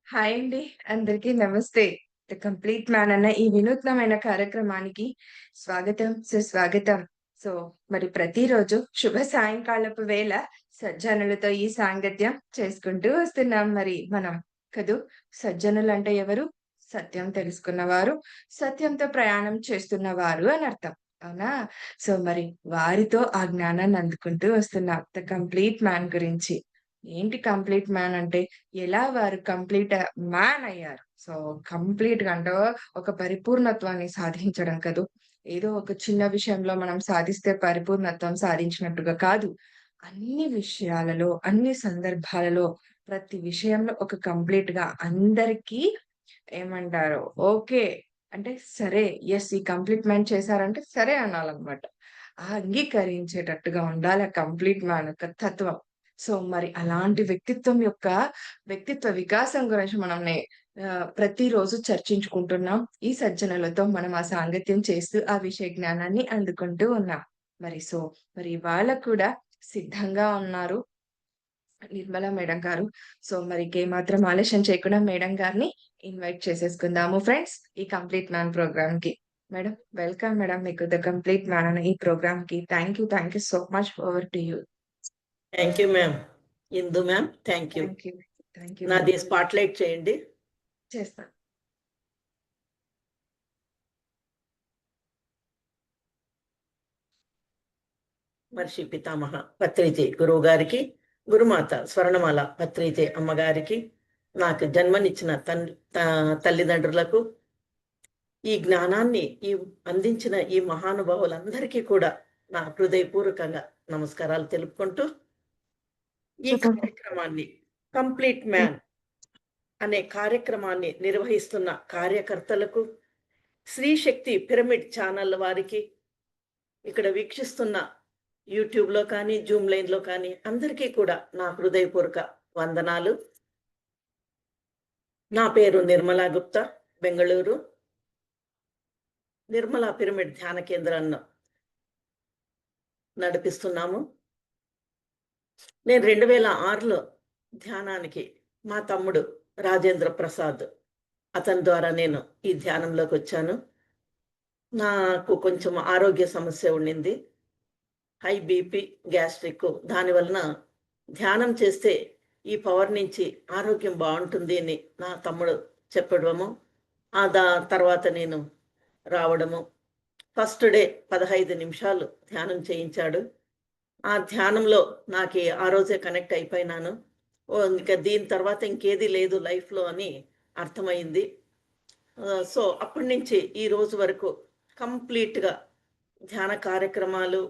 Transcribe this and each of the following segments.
Hi అండి. అందరికీ నమస్తే. 'ద కంప్లీట్ మ్యాన్' అన్న ఈ వినూత్నమైన కార్యక్రమానికి స్వాగతం, సుస్వాగతం. సో, మరి ప్రతిరోజు శుభ సాయంకాలపు వేళ సజ్జనులతో ఈ సాంగత్యం చేసుకుంటూ వస్తున్నాం మరి మనం. కదూ! సజ్జనులంటే ఎవరు? సత్యం తెలుసుకున్నవారు, సత్యంతో ప్రయాణం చేస్తున్నవారు అనర్థం. అవునా? సో, మరి వారితో ఆ జ్ఞానాన్ని అందుకుంటూ వస్తున్నాం. 'ద కంప్లీట్ మ్యాన్' గురించి. ఏంటి కంప్లీట్ మ్యాన్ అంటే? ఎలా వారు కంప్లీట్ మ్యాన్ అయ్యారు. సో, కంప్లీట్‌గా అంటే ఒక పరిపూర్ణత్వాన్ని సాధించడం కదూ! ఏదో ఒక చిన్న విషయంలో మనం సాధిస్తే పరిపూర్ణత్వం సాధించినట్టుగా కాదు. అన్ని విషయాలలో, అన్ని సందర్భాలలో, ప్రతి విషయంలో ఒక కంప్లీట్‌గా అందరికీ ఏమంటారు? ఓకే. అంటే సరే. యెస్. ఈ కంప్లీట్ మ్యాన్ చేశారంటే సరే అనాలన్నమాట. ఆ అంగీకరించేటట్టుగా ఉండాలి ఆ కంప్లీట్ మ్యాన్ యొక్క తత్వం. సో, మరి అలాంటి వ్యక్తిత్వ వికాసం గురించి మనం ప్రతిరోజు చర్చించుకుంటున్నాం. ఈ సజ్జనులతో మనం ఆ సాంగత్యం చేస్తూ ఆ విషయ జ్ఞానాన్ని అందుకుంటూ ఉన్నాం. మరి సో, మరి ఇవాళ కూడా సిద్ధంగా ఉన్నారు నిర్మలా మేడం గారు. సో, మరి ఇంకేమాత్రం ఆలస్యం చేయకుండా మేడం గారిని ఇన్వైట్ చేసేసుకుందాము ఫ్రెండ్స్ ఈ కంప్లీట్ మ్యాన్ ప్రోగ్రామ్‌కి. మేడం వెల్కమ్ మేడం మీకు 'ద కంప్లీట్ మ్యాన్' అనే ఈ ప్రోగ్రామ్‌కి. Thank you so much. Over to you. Thank you ma'am. Indu ma'am thank you. Thank you. Thank you నాది మేడం. స్పాట్‌లైట్ చేయండి. చేస్తాను. మహర్షి పితామహ పత్రిజీ గురువు గారికి, గురుమాత స్వర్ణమాల పత్రిజీ అమ్మగారికి, నాకు జన్మనిచ్చిన తల్లిదండ్రులకు, ఈ జ్ఞానాన్ని అందించిన ఈ మహానుభావులందరికీ కూడా నా హృదయపూర్వకంగా నమస్కారాలు తెలుపుకుంటూ, ఈ కార్యక్రమాన్ని కంప్లీట్ మ్యాన్ అనే కార్యక్రమాన్ని నిర్వహిస్తున్న కార్యకర్తలకు, శ్రీ శక్తి పిరమిడ్ ఛానల్ వారికి, ఇక్కడ వీక్షిస్తున్న యూట్యూబ్‌లో కానీ, జూమ్ లైన్‌లో కానీ అందరికీ కూడా నా హృదయపూర్వక వందనాలు. నా పేరు నిర్మలా గుప్తా, బెంగుళూరు. నిర్మలా పిరమిడ్ ధ్యాన కేంద్రాన్ని నడిపిస్తున్నాము. నేను 2006లో ధ్యానానికి మా తమ్ముడు రాజేంద్ర ప్రసాద్ అతని ద్వారా నేను ఈ ధ్యానంలోకి వచ్చాను. నాకు కొంచెం ఆరోగ్య సమస్య ఉండింది. High BP, gastric. దానివలన ధ్యానం చేస్తే ఈ పవర్ నుంచి ఆరోగ్యం బావుంటుంది అని నా తమ్ముడు చెప్పడము. తర్వాత నేను రావడము. ఫస్ట్ డే 15 నిమిషాలు ధ్యానం చేయించాడు. ఆ ధ్యానంలో నాకి ఆ రోజే కనెక్ట్ అయిపోయినాను. ఇంక దీని తర్వాత ఇంకేది లేదు లైఫ్‌లో అని అర్థమైంది. సో, అప్పటినుంచి ఈ రోజు వరకు కంప్లీట్‌గా ధ్యాన కార్యక్రమాలు,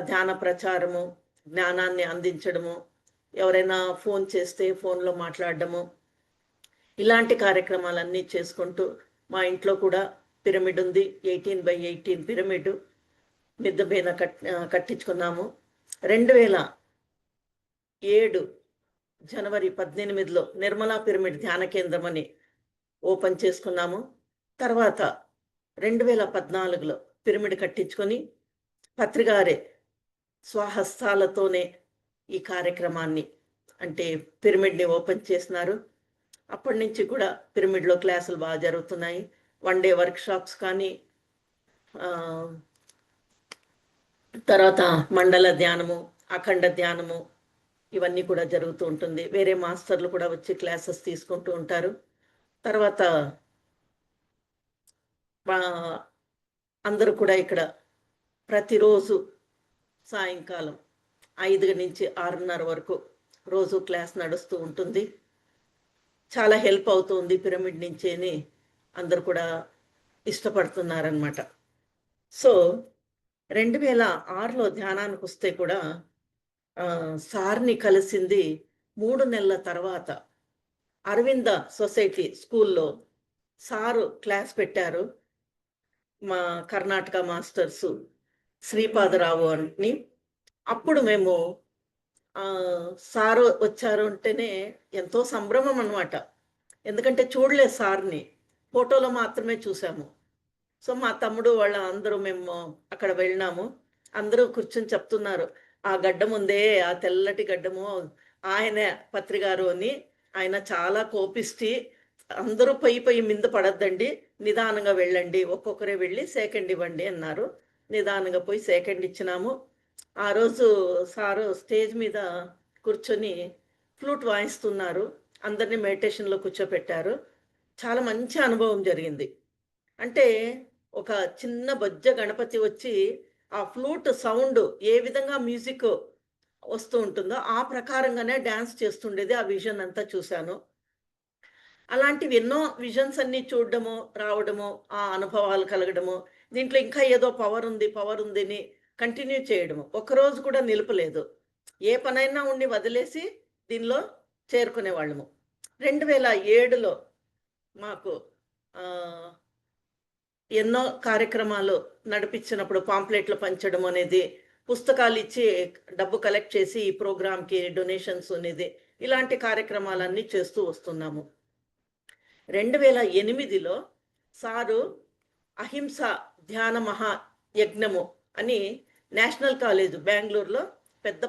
ధ్యాన ప్రచారము, జ్ఞానాన్ని అందించడము, ఎవరైనా ఫోన్ చేస్తే ఫోన్‌లో మాట్లాడడము, ఇలాంటి కార్యక్రమాలన్నీ చేసుకుంటూ మా ఇంట్లో కూడా పిరమిడ్ ఉంది. 18/18 పిరమిడ్ మిద్దె పైన కట్టించుకున్నాము. 2007 జనవరి 18లో నిర్మలా పిరమిడ్ ధ్యాన కేంద్రం అని ఓపెన్ చేసుకున్నాము. తర్వాత 2014లో పిరమిడ్ కట్టించుకొని పత్రిగారే స్వహస్తాలతోనే ఈ కార్యక్రమాన్ని అంటే పిరమిడ్‌ని ఓపెన్ చేసినారు. అప్పటి నుంచి కూడా పిరమిడ్‌లో క్లాసులు బాగా జరుగుతున్నాయి. 1 డే వర్క్‌షాప్స్ కానీ, తర్వాత మండల ధ్యానము, అఖండ ధ్యానము ఇవన్నీ కూడా జరుగుతూ ఉంటుంది. వేరే మాస్టర్లు కూడా వచ్చి క్లాసెస్ తీసుకుంటూ ఉంటారు. తర్వాత అందరూ కూడా ఇక్కడ ప్రతిరోజు సాయంకాలం 5 నుంచి 6:30 వరకు రోజు క్లాస్ నడుస్తూ ఉంటుంది. చాలా హెల్ప్ అవుతుంది పిరమిడ్ నుంచి అని అందరూ కూడా ఇష్టపడుతున్నారనమాట. సో, 2006లో ధ్యానానికి వస్తే కూడా సార్‌ని కలిసింది 3 నెలల తర్వాత అరవింద సొసైటీ స్కూల్‌లో సారు క్లాస్ పెట్టారు. మా కర్ణాటక మాస్టర్సు శ్రీపాదరావు అని. అప్పుడు మేము సారు వచ్చారు అంటేనే ఎంతో సంభ్రమం అనమాట. ఎందుకంటే చూడలేదు సార్‌ని. ఫోటోలో మాత్రమే చూసాము. సో, మా తమ్ముడు వాళ్ళ అందరూ మేము అక్కడ వెళ్ళినాము. అందరూ కూర్చొని చెప్తున్నారు. "ఆ గడ్డం ఉందే, ఆ తెల్లటి గడ్డము ఆయనే పత్రిగారు" అని ఆయన చాలా కోపిష్టి. అందరూ పొయ్యి మింద పడొద్దండి. నిదానంగా వెళ్ళండి. ఒక్కొక్కరే వెళ్ళి సెకండ్ ఇవ్వండి అన్నారు. నిదానంగా పోయి సెకండ్ ఇచ్చినాము. ఆ రోజు సారు స్టేజ్ మీద కూర్చొని ఫ్లూట్ వాయిస్తున్నారు. అందరిని మెడిటేషన్‌లో కూర్చోపెట్టారు. చాలా మంచి అనుభవం జరిగింది. అంటే ఒక చిన్న బొజ్జ గణపతి వచ్చి ఆ ఫ్లూట్ సౌండ్ ఏ విధంగా మ్యూజిక్ వస్తూ ఉంటుందో ఆ ప్రకారంగానే డాన్స్ చేస్తుండేది. ఆ విజన్ అంతా చూశాను. అలాంటివి ఎన్నో విజన్స్ అన్నీ చూడడము, రావడము, ఆ అనుభవాలు కలగడము. దీంట్లో ఇంకా ఏదో పవర్ ఉందని కంటిన్యూ చేయడము. ఒక్కరోజు కూడా నిలుపలేదు. ఏ పనైనా ఉండి వదిలేసి దీనిలో చేరుకునేవాళ్ళము. 2007లో మాకు ఆహ్, ఎన్నో కార్యక్రమాలు నడిపించినప్పుడు పాంప్లెట్లు పంచడం అనేది, పుస్తకాలిచ్చి డబ్బు కలెక్ట్ చేసి ఈ ప్రోగ్రామ్‌కి డొనేషన్స్ అనేది, ఇలాంటి కార్యక్రమాలన్నీ చేస్తూ వస్తున్నాము. 2008లో సారు అహింస ధ్యాన మహాయజ్ఞము అని నేషనల్ కాలేజ్ బెంగుళూరులో పెద్ద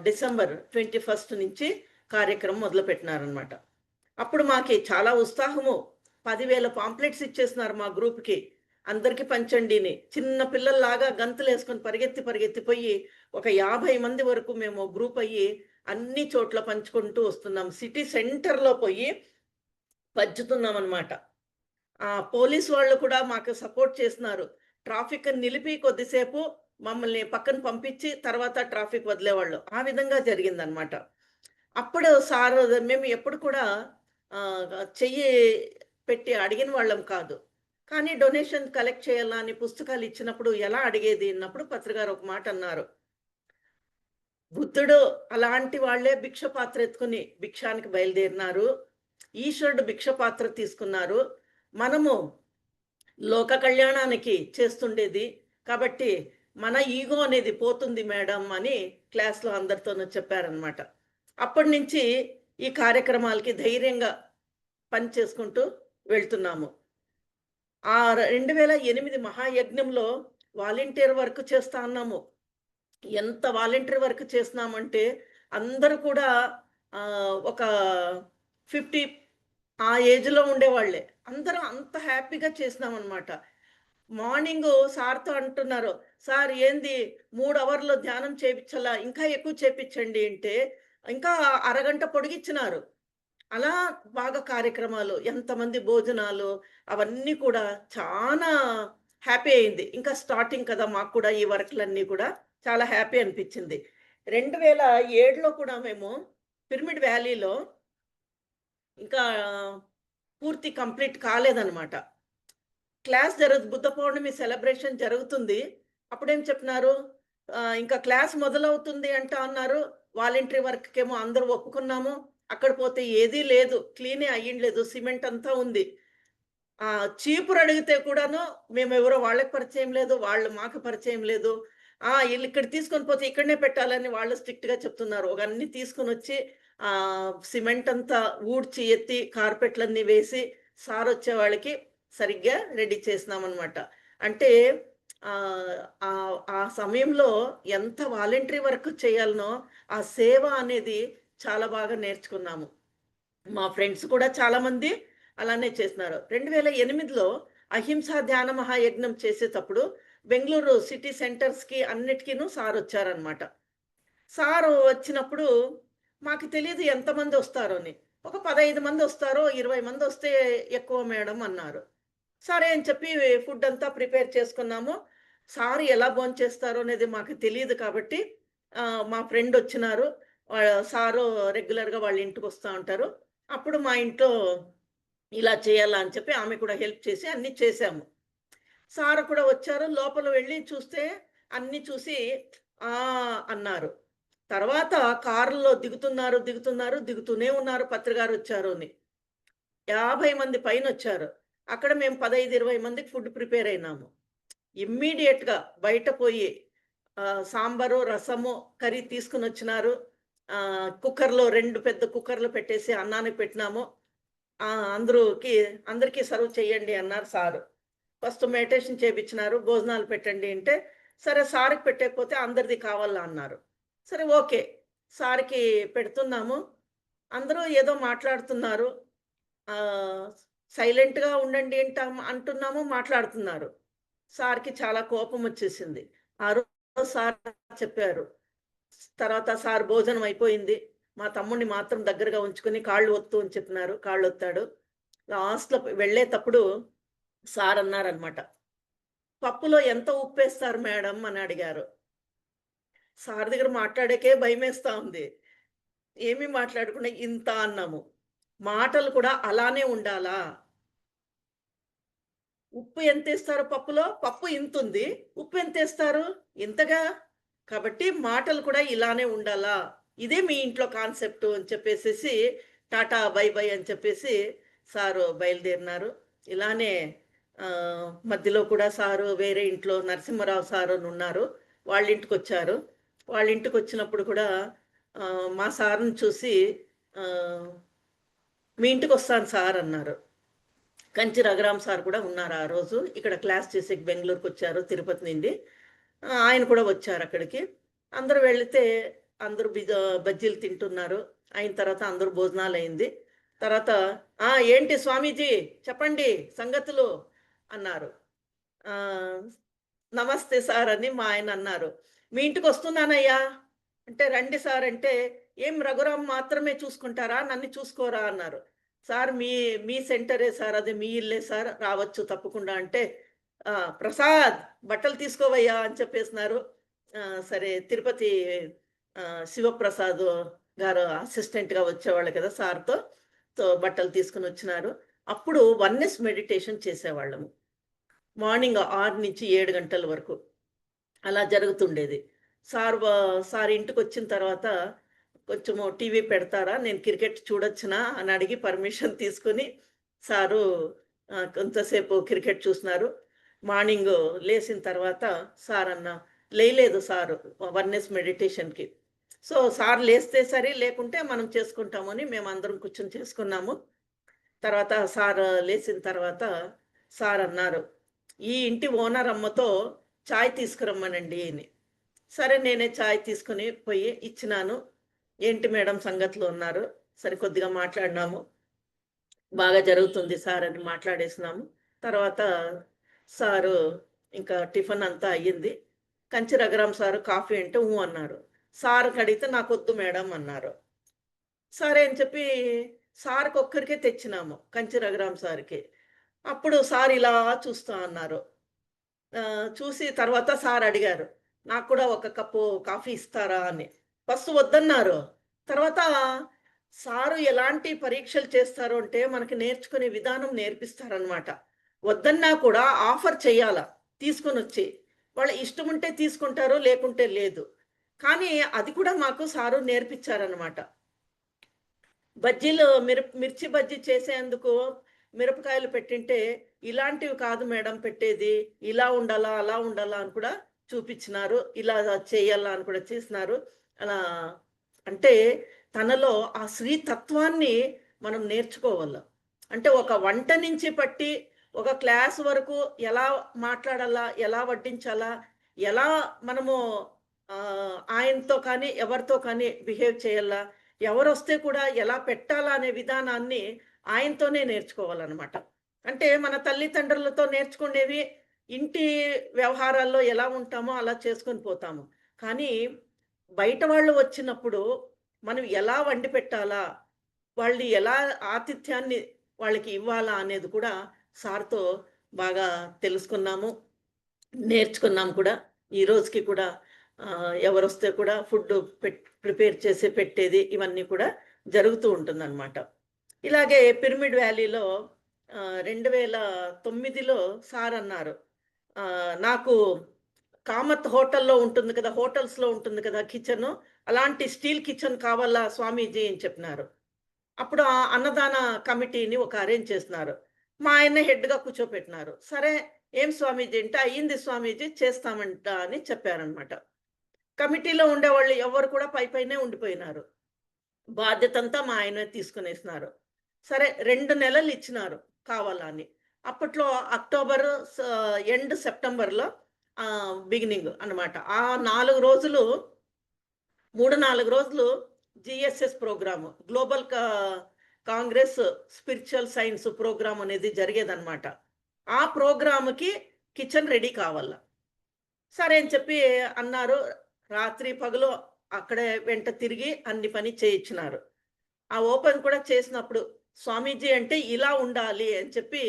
డిసెంబర్ 21 నుంచి కార్యక్రమం మొదలుపెట్టినారనమాట. అప్పుడు మాకి చాలా ఉత్సాహము. 10,000 పాంప్లెట్స్ ఇచ్చేసినారు మా గ్రూప్‌కి. అందరికి పంచండిని. చిన్న పిల్లల్లాగా గంతులేసుకొని పరిగెత్తి ఒక 50 మంది వరకు మేము గ్రూప్ అయ్యి అన్ని చోట్ల పంచుకుంటూ వస్తున్నాం. సిటీ సెంటర్‌లో పోయి పంచుతున్నామనమాట. పోలీస్ వాళ్ళు కూడా మాకు సపోర్ట్ చేస్తున్నారు. ట్రాఫిక్‌ని నిలిపి కొద్దిసేపు మమ్మల్ని పక్కన పంపించి తర్వాత ట్రాఫిక్ వదిలేవాళ్ళు. ఆ విధంగా జరిగిందనమాట. అప్పుడు సారు మేము ఎప్పుడు కూడా చెయ్యి పెట్టి అడిగిన వాళ్ళం కాదు. కానీ డొనేషన్ కలెక్ట్ చేయాలా అని పుస్తకాలు ఇచ్చినప్పుడు ఎలా అడిగేది అన్నప్పుడు పత్రికారు ఒక మాట అన్నారు. బుద్ధుడు అలాంటి వాళ్ళే భిక్ష పాత్ర ఎత్తుకొని భిక్షానికి బయలుదేరినారు. ఈశ్వరుడు భిక్ష పాత్ర తీసుకున్నారు. మనము లోక కళ్యాణానికి చేస్తుండేది. కాబట్టి మన ఈగో అనేది పోతుంది మేడం అని క్లాస్‌లో అందరితోనూ చెప్పారనమాట. అప్పటినుంచి ఈ కార్యక్రమాలకి ధైర్యంగా పని చేసుకుంటూ వెళ్తున్నాము. 2008 మహాయజ్ఞంలో వాలంటీర్ వర్క్ చేస్తా అన్నాము. ఎంత వాలంటీర్ వర్క్ చేస్తున్నామంటే అందరూ కూడా ఒక 50 ఆ ఏజ్‌లో ఉండేవాళ్ళే. అందరం అంత హ్యాపీగా చేసినామనమాట. మార్నింగు సార్‌తో అంటున్నారు, "సార్ ఏంది 3 అవర్‌లో ధ్యానం చేపిచ్చాలా? ఇంకా ఎక్కువ చేపిచ్చండి" అంటే, ఇంకా అరగంట పొడిగిచ్చినారు. అలా బాగా కార్యక్రమాలు, ఎంతమంది భోజనాలు అవన్నీ కూడా చానా హ్యాపీ అయింది. ఇంకా స్టార్టింగ్ కదా! మాకు కూడా ఈ వర్క్‌లన్నీ కూడా చాలా హ్యాపీ అనిపిచ్చింది. 2007లో కూడా మేము పిరమిడ్ వ్యాలీలో ఇంకా పూర్తి కంప్లీట్ కాలేదనమాట. బుద్ధ పౌర్ణమి సెలబ్రేషన్ జరుగుతుంది. అప్పుడేం చెప్పినారు, ఇంకా క్లాస్ మొదలవుతుంది అంటా అన్నారు. వాలంటరీ వర్క్‌కేమో అందరూ ఒప్పుకున్నాము. అక్కడ పోతే ఏదీ లేదు. క్లీనే అయ్యుండలేదు. సిమెంట్ అంతా ఉంది. చీపురు అడిగితే కూడాను మేమెవరో వాళ్ళకి పరిచయం లేదు. వాళ్ళు మాకు పరిచయం లేదు. ఈళ్ళిక్కడ తీసుకొని పోతే ఇక్కడనే పెట్టాలని వాళ్ళు స్ట్రిక్ట్‌గా చెప్తున్నారు. అన్నీ తీసుకొనొచ్చి సిమెంట్ అంతా ఊడ్చి, ఎత్తి, కార్పెట్‌లన్నీ వేసి సారొచ్చే వాళ్ళకి సరిగ్గా రెడీ చేసినామనమాట. అంటే ఆ సమయంలో ఎంత వాలంటరీ వర్క్ చేయాలనో, ఆ సేవ అనేది చాలా బాగా నేర్చుకున్నాము. మా ఫ్రెండ్స్ కూడా చాలామంది అలానే చేస్తున్నారు. 2008లో అహింసా ధ్యాన మహాయజ్ఞం చేసేటప్పుడు బెంగుళూరు సిటీ సెంటర్స్‌కి అన్నిటికీను సారొచ్చారనమాట. సారు వచ్చినప్పుడు మాకు తెలీదు ఎంతమందొస్తారో అని. ఒక 15 మందొస్తారో, 20 మందొస్తే ఎక్కువ మేడం అన్నారు. సరే అని చెప్పి ఫుడ్ అంతా ప్రిపేర్ చేసుకున్నాము. సారు ఎలా భోంచేస్తారో అనేది మాకు తెలీదు కాబట్టి మా ఫ్రెండొచ్చినారు. సారు రెగ్యులర్‌గా వాళ్ళ ఇంటికొస్తా ఉంటారు. అప్పుడు మా ఇంట్లో ఇలా చేయాలా అని చెప్పి ఆమె కూడా హెల్ప్ చేసి అన్నీ చేశాము. సారు కూడా వచ్చారు. లోపల వెళ్లి చూస్తే అన్నీ చూసి ఆ! అన్నారు. తర్వాత కారులో దిగుతూనే ఉన్నారు పత్రికారొచ్చారు అని. 50 మంది పైనొచ్చారు. అక్కడ మేము 15, 20 మందికి ఫుడ్ ప్రిపేర్ అయినాము. ఇమ్మీడియేట్‌గా బయట పోయి సాంబారు, రసము, కర్రీ తీసుకొనొచ్చినారు. కుక్కర్‌లో 2 పెద్ద కుక్కర్‌లు పెట్టేసి అన్నానికి పెట్టినాము. అందరికీ సర్వ్ చేయండి అన్నారు సారు. First meditation చేపిచ్చినారు. భోజనాలు పెట్టండి అంటే, సరే సార్‌కి పెట్టకపోతే అందరిది కావాలా అన్నారు. సరే ఓకే. సార్‌కి పెడుతున్నాము. అందరూ ఏదో మాట్లాడుతున్నారు. ఆహ్, సైలెంట్‌గా ఉండండి అంటున్నాము, మాట్లాడుతున్నారు. సార్‌కి చాలా కోపమొచ్చేసింది. ఆ రోజు సార్ చెప్పారు. తర్వాత సార్ భోజనం అయిపోయింది. మా తమ్ముడిని మాత్రం దగ్గరగా ఉంచుకొని కాళ్ళు ఒత్తు అని చెప్పినారు. కాళ్ళొత్తాడు. లాస్ట్‌లో వెళ్ళేతప్పుడు సార్ అన్నారనమాట. "పప్పులో ఎంత ఉప్పేస్తారు మేడం" అని అడిగారు. సార్ దగ్గర మాట్లాడాకే భయమేస్తా ఉంది. ఏమి మాట్లాడకుండా ఇంత అన్నాము. మాటలు కూడా అలానే ఉండాలా? ఉప్పు ఎంతేస్తారు పప్పులో? పప్పు ఇంతుంది. ఉప్పు ఎంతేస్తారు? ఇంతగా. కాబట్టి మాటలు కూడా ఇలానే ఉండాలా? ఇదే మీ ఇంట్లో కాన్సెప్టు అని చెప్పేసేసి టాటా బై బై అని చెప్పేసి సారు బయలుదేరినారు. ఇలానే మధ్యలో కూడా సారు వేరే ఇంట్లో నరసింహారావు సారు అని ఉన్నారు. వాళ్ళింటికొచ్చారు. వాళ్ళింటికొచ్చినప్పుడు కూడా మా సార్‌ని చూసి ఆహ్, "మీ ఇంటికొస్తాను సార్" అన్నారు. కంచి రఘురామ్ సార్ కూడా ఉన్నారు ఆ రోజు. ఇక్కడ క్లాస్ చేసేకి బెంగుళూరుకొచ్చారు తిరుపతి నుండి. ఆయన కూడా వచ్చారక్కడికి. అందరూ వెళితే అందరూ బజ్జీలు తింటున్నారు. అయిన తర్వాత అందరూ భోజనాలయింది. తర్వాత ఏంటి స్వామీజీ చెప్పండి సంగతులు అన్నారు. ఆహ్, నమస్తే సార్ అని మా ఆయన అన్నారు. మీ ఇంటికొస్తున్నానయ్యా అంటే, రండి సార్ అంటే, ఏం రఘురామ్ మాత్రమే చూసుకుంటారా? నన్ను చూసుకోరా అన్నారు. సార్ మీ సెంటరే సార్. అది మీ ఇల్లే సార్. రావచ్చు తప్పకుండా అంటే, ప్రసాద్ బట్టలు తీసుకోవయ్యా అని చెప్పేసినారు. సరే తిరుపతి శివప్రసాద్ గారు అసిస్టెంట్‌గా వచ్చేవాళ్ళు కదా సార్‌తో. బట్టలు తీసుకొనొచ్చినారు. అప్పుడు వన్నెస్ మెడిటేషన్ చేసేవాళ్ళము. మార్నింగ్ 6-7 గంటల వరకు. అలా జరుగుతుండేది. సార్ ఇంటికొచ్చిన తర్వాత కొంచెము టీవీ పెడతారా? నేను క్రికెట్ చూడొచ్చునా? అని అడిగి పర్మిషన్ తీసుకొని సారు కొంతసేపు క్రికెట్ చూసినారు. మార్నింగు లేసిన తర్వాత లేయలేదు సారు వన్నెస్ మెడిటేషన్‌కి. సో, సార్ లేస్తే సరి, లేకుంటే మనం చేసుకుంటామని మేమందరం కూర్చొని చేసుకున్నాము. తర్వాత లేసిన తర్వాత సారన్నారు, "ఈ ఇంటి ఓనర్ అమ్మతో చాయ్ తీసుకురమ్మనండి" అని. సరే నేనే చాయ్ తీసుకొని పోయి ఇచ్చినాను. "ఏంటి మేడం సంగతులు" అన్నారు. సరే కొద్దిగా మాట్లాడినాము. "బాగా జరుగుతుంది సార్" అని మాట్లాడేసినాము. తర్వాత సారు ఇంకా టిఫిన్ అంతా అయ్యింది. కంచి రఘురామ్ సారు కాఫీ అంటే అన్నారు. సార్‌కడిగితే "నాకొద్దు మేడం" అన్నారు. సరే అని చెప్పి సార్‌కొక్కరికే తెచ్చినాము. కంచి రఘురామ్ సార్‌కి. అప్పుడు సార్ ఇలా చూస్తా అన్నారు. చూసి తర్వాత సార్ అడిగారు. నాకు కూడా ఒక కప్పు కాఫీ ఇస్తారా అని. ఫస్ట్ వద్దన్నారు. తర్వాత సారు ఎలాంటి పరీక్షలు చేస్తారు అంటే, మనకి నేర్చుకునే విధానం నేర్పిస్తారనమాట. వద్దన్నా కూడా ఆఫర్ చేయాల తీసుకొనొచ్చి. వాళ్ళ ఇష్టముంటే తీసుకుంటారు, లేకుంటే లేదు. కానీ అది కూడా మాకు సారు నేర్పిచ్చారనమాట. మిర్చి బజ్జీ చేసేందుకు మిరపకాయలు పెట్టింటే, ఇలాంటివి కాదు మేడం పెట్టేది. ఇలా ఉండాలా, అలా ఉండాలా అని కూడా చూపిచ్చినారు. ఇలా చేయాలా అని కూడా చేసినారు. అలా అంటే తనలో ఆ స్త్రీ తత్వాన్ని మనం నేర్చుకోవల్ల. అంటే ఒక వంట నుంచి పట్టి, ఒక క్లాస్ వరకు ఎలా మాట్లాడాలా, ఎలా వడ్డించాలా, ఎలా మనము ఆయనతో కానీ, ఎవరితో కానీ బిహేవ్ చేయాలా, ఎవరొస్తే కూడా ఎలా పెట్టాలా అనే విధానాన్ని ఆయనతోనే నేర్చుకోవాలనమాట. అంటే మన తల్లిదండ్రులతో నేర్చుకునేవి ఇంటి వ్యవహారాల్లో ఎలా ఉంటామో అలా చేసుకొని పోతాము. కానీ బయట వాళ్ళు వచ్చినప్పుడు మనం ఎలా వండి పెట్టాలా? వాళ్ళు ఎలా ఆతిథ్యాన్ని వాళ్ళకి ఇవ్వాలా అనేది కూడా సార్‌తో బాగా తెలుసుకున్నాము. నేర్చుకున్నాం కూడా. ఈ రోజుకి కూడా ఎవరొస్తే కూడా ఫుడ్డు ప్రిపేర్ చేసి పెట్టేది ఇవన్నీ కూడా జరుగుతూ ఉంటుందనమాట. ఇలాగే పిరమిడ్ వ్యాలీలో 2009లో సారన్నారు. నాకు కామత్ హోటల్‌లో ఉంటుంది కదా! హోటల్స్‌లో ఉంటుంది కదా! కిచెను. అలాంటి స్టీల్ కిచెన్ కావాలా స్వామీజీ అని చెప్పినారు. అప్పుడు ఆ అన్నదాన కమిటీని అరేంజ్ చేసినారు. మా ఆయన్నే హెడ్‌గా కూర్చోపెట్టినారు. సరే ఏం స్వామీజీ అంటే, "అయింది స్వామీజీ చేస్తామంట" అని చెప్పారనమాట. కమిటీలో ఉండేవాళ్ళు ఎవ్వరు కూడా పైనే ఉండిపోయినారు. బాధ్యతంతా మా ఆయనే తీసుకునేసినారు. సరే 2 నెలలు ఇచ్చినారు కావాలా అని. అప్పట్లో అక్టోబరు ఎండ్ సెప్టెంబర్‌లో బిగినింగ్ అన్నమాట. ఆ 4 రోజులు 3, 4 రోజులు GSS program. Global congress spiritual science program అనేది జరిగేదనమాట. ఆ ప్రోగ్రామ్‌కి కిచెన్ రెడీ కావాల. సరే అని చెప్పి అన్నారు. రాత్రి పగలు అక్కడే వెంట తిరిగి అన్ని పని చేయించినారు. ఆ ఓపెన్ కూడా చేసినప్పుడు స్వామీజీ అంటే ఇలా ఉండాలి అని చెప్పి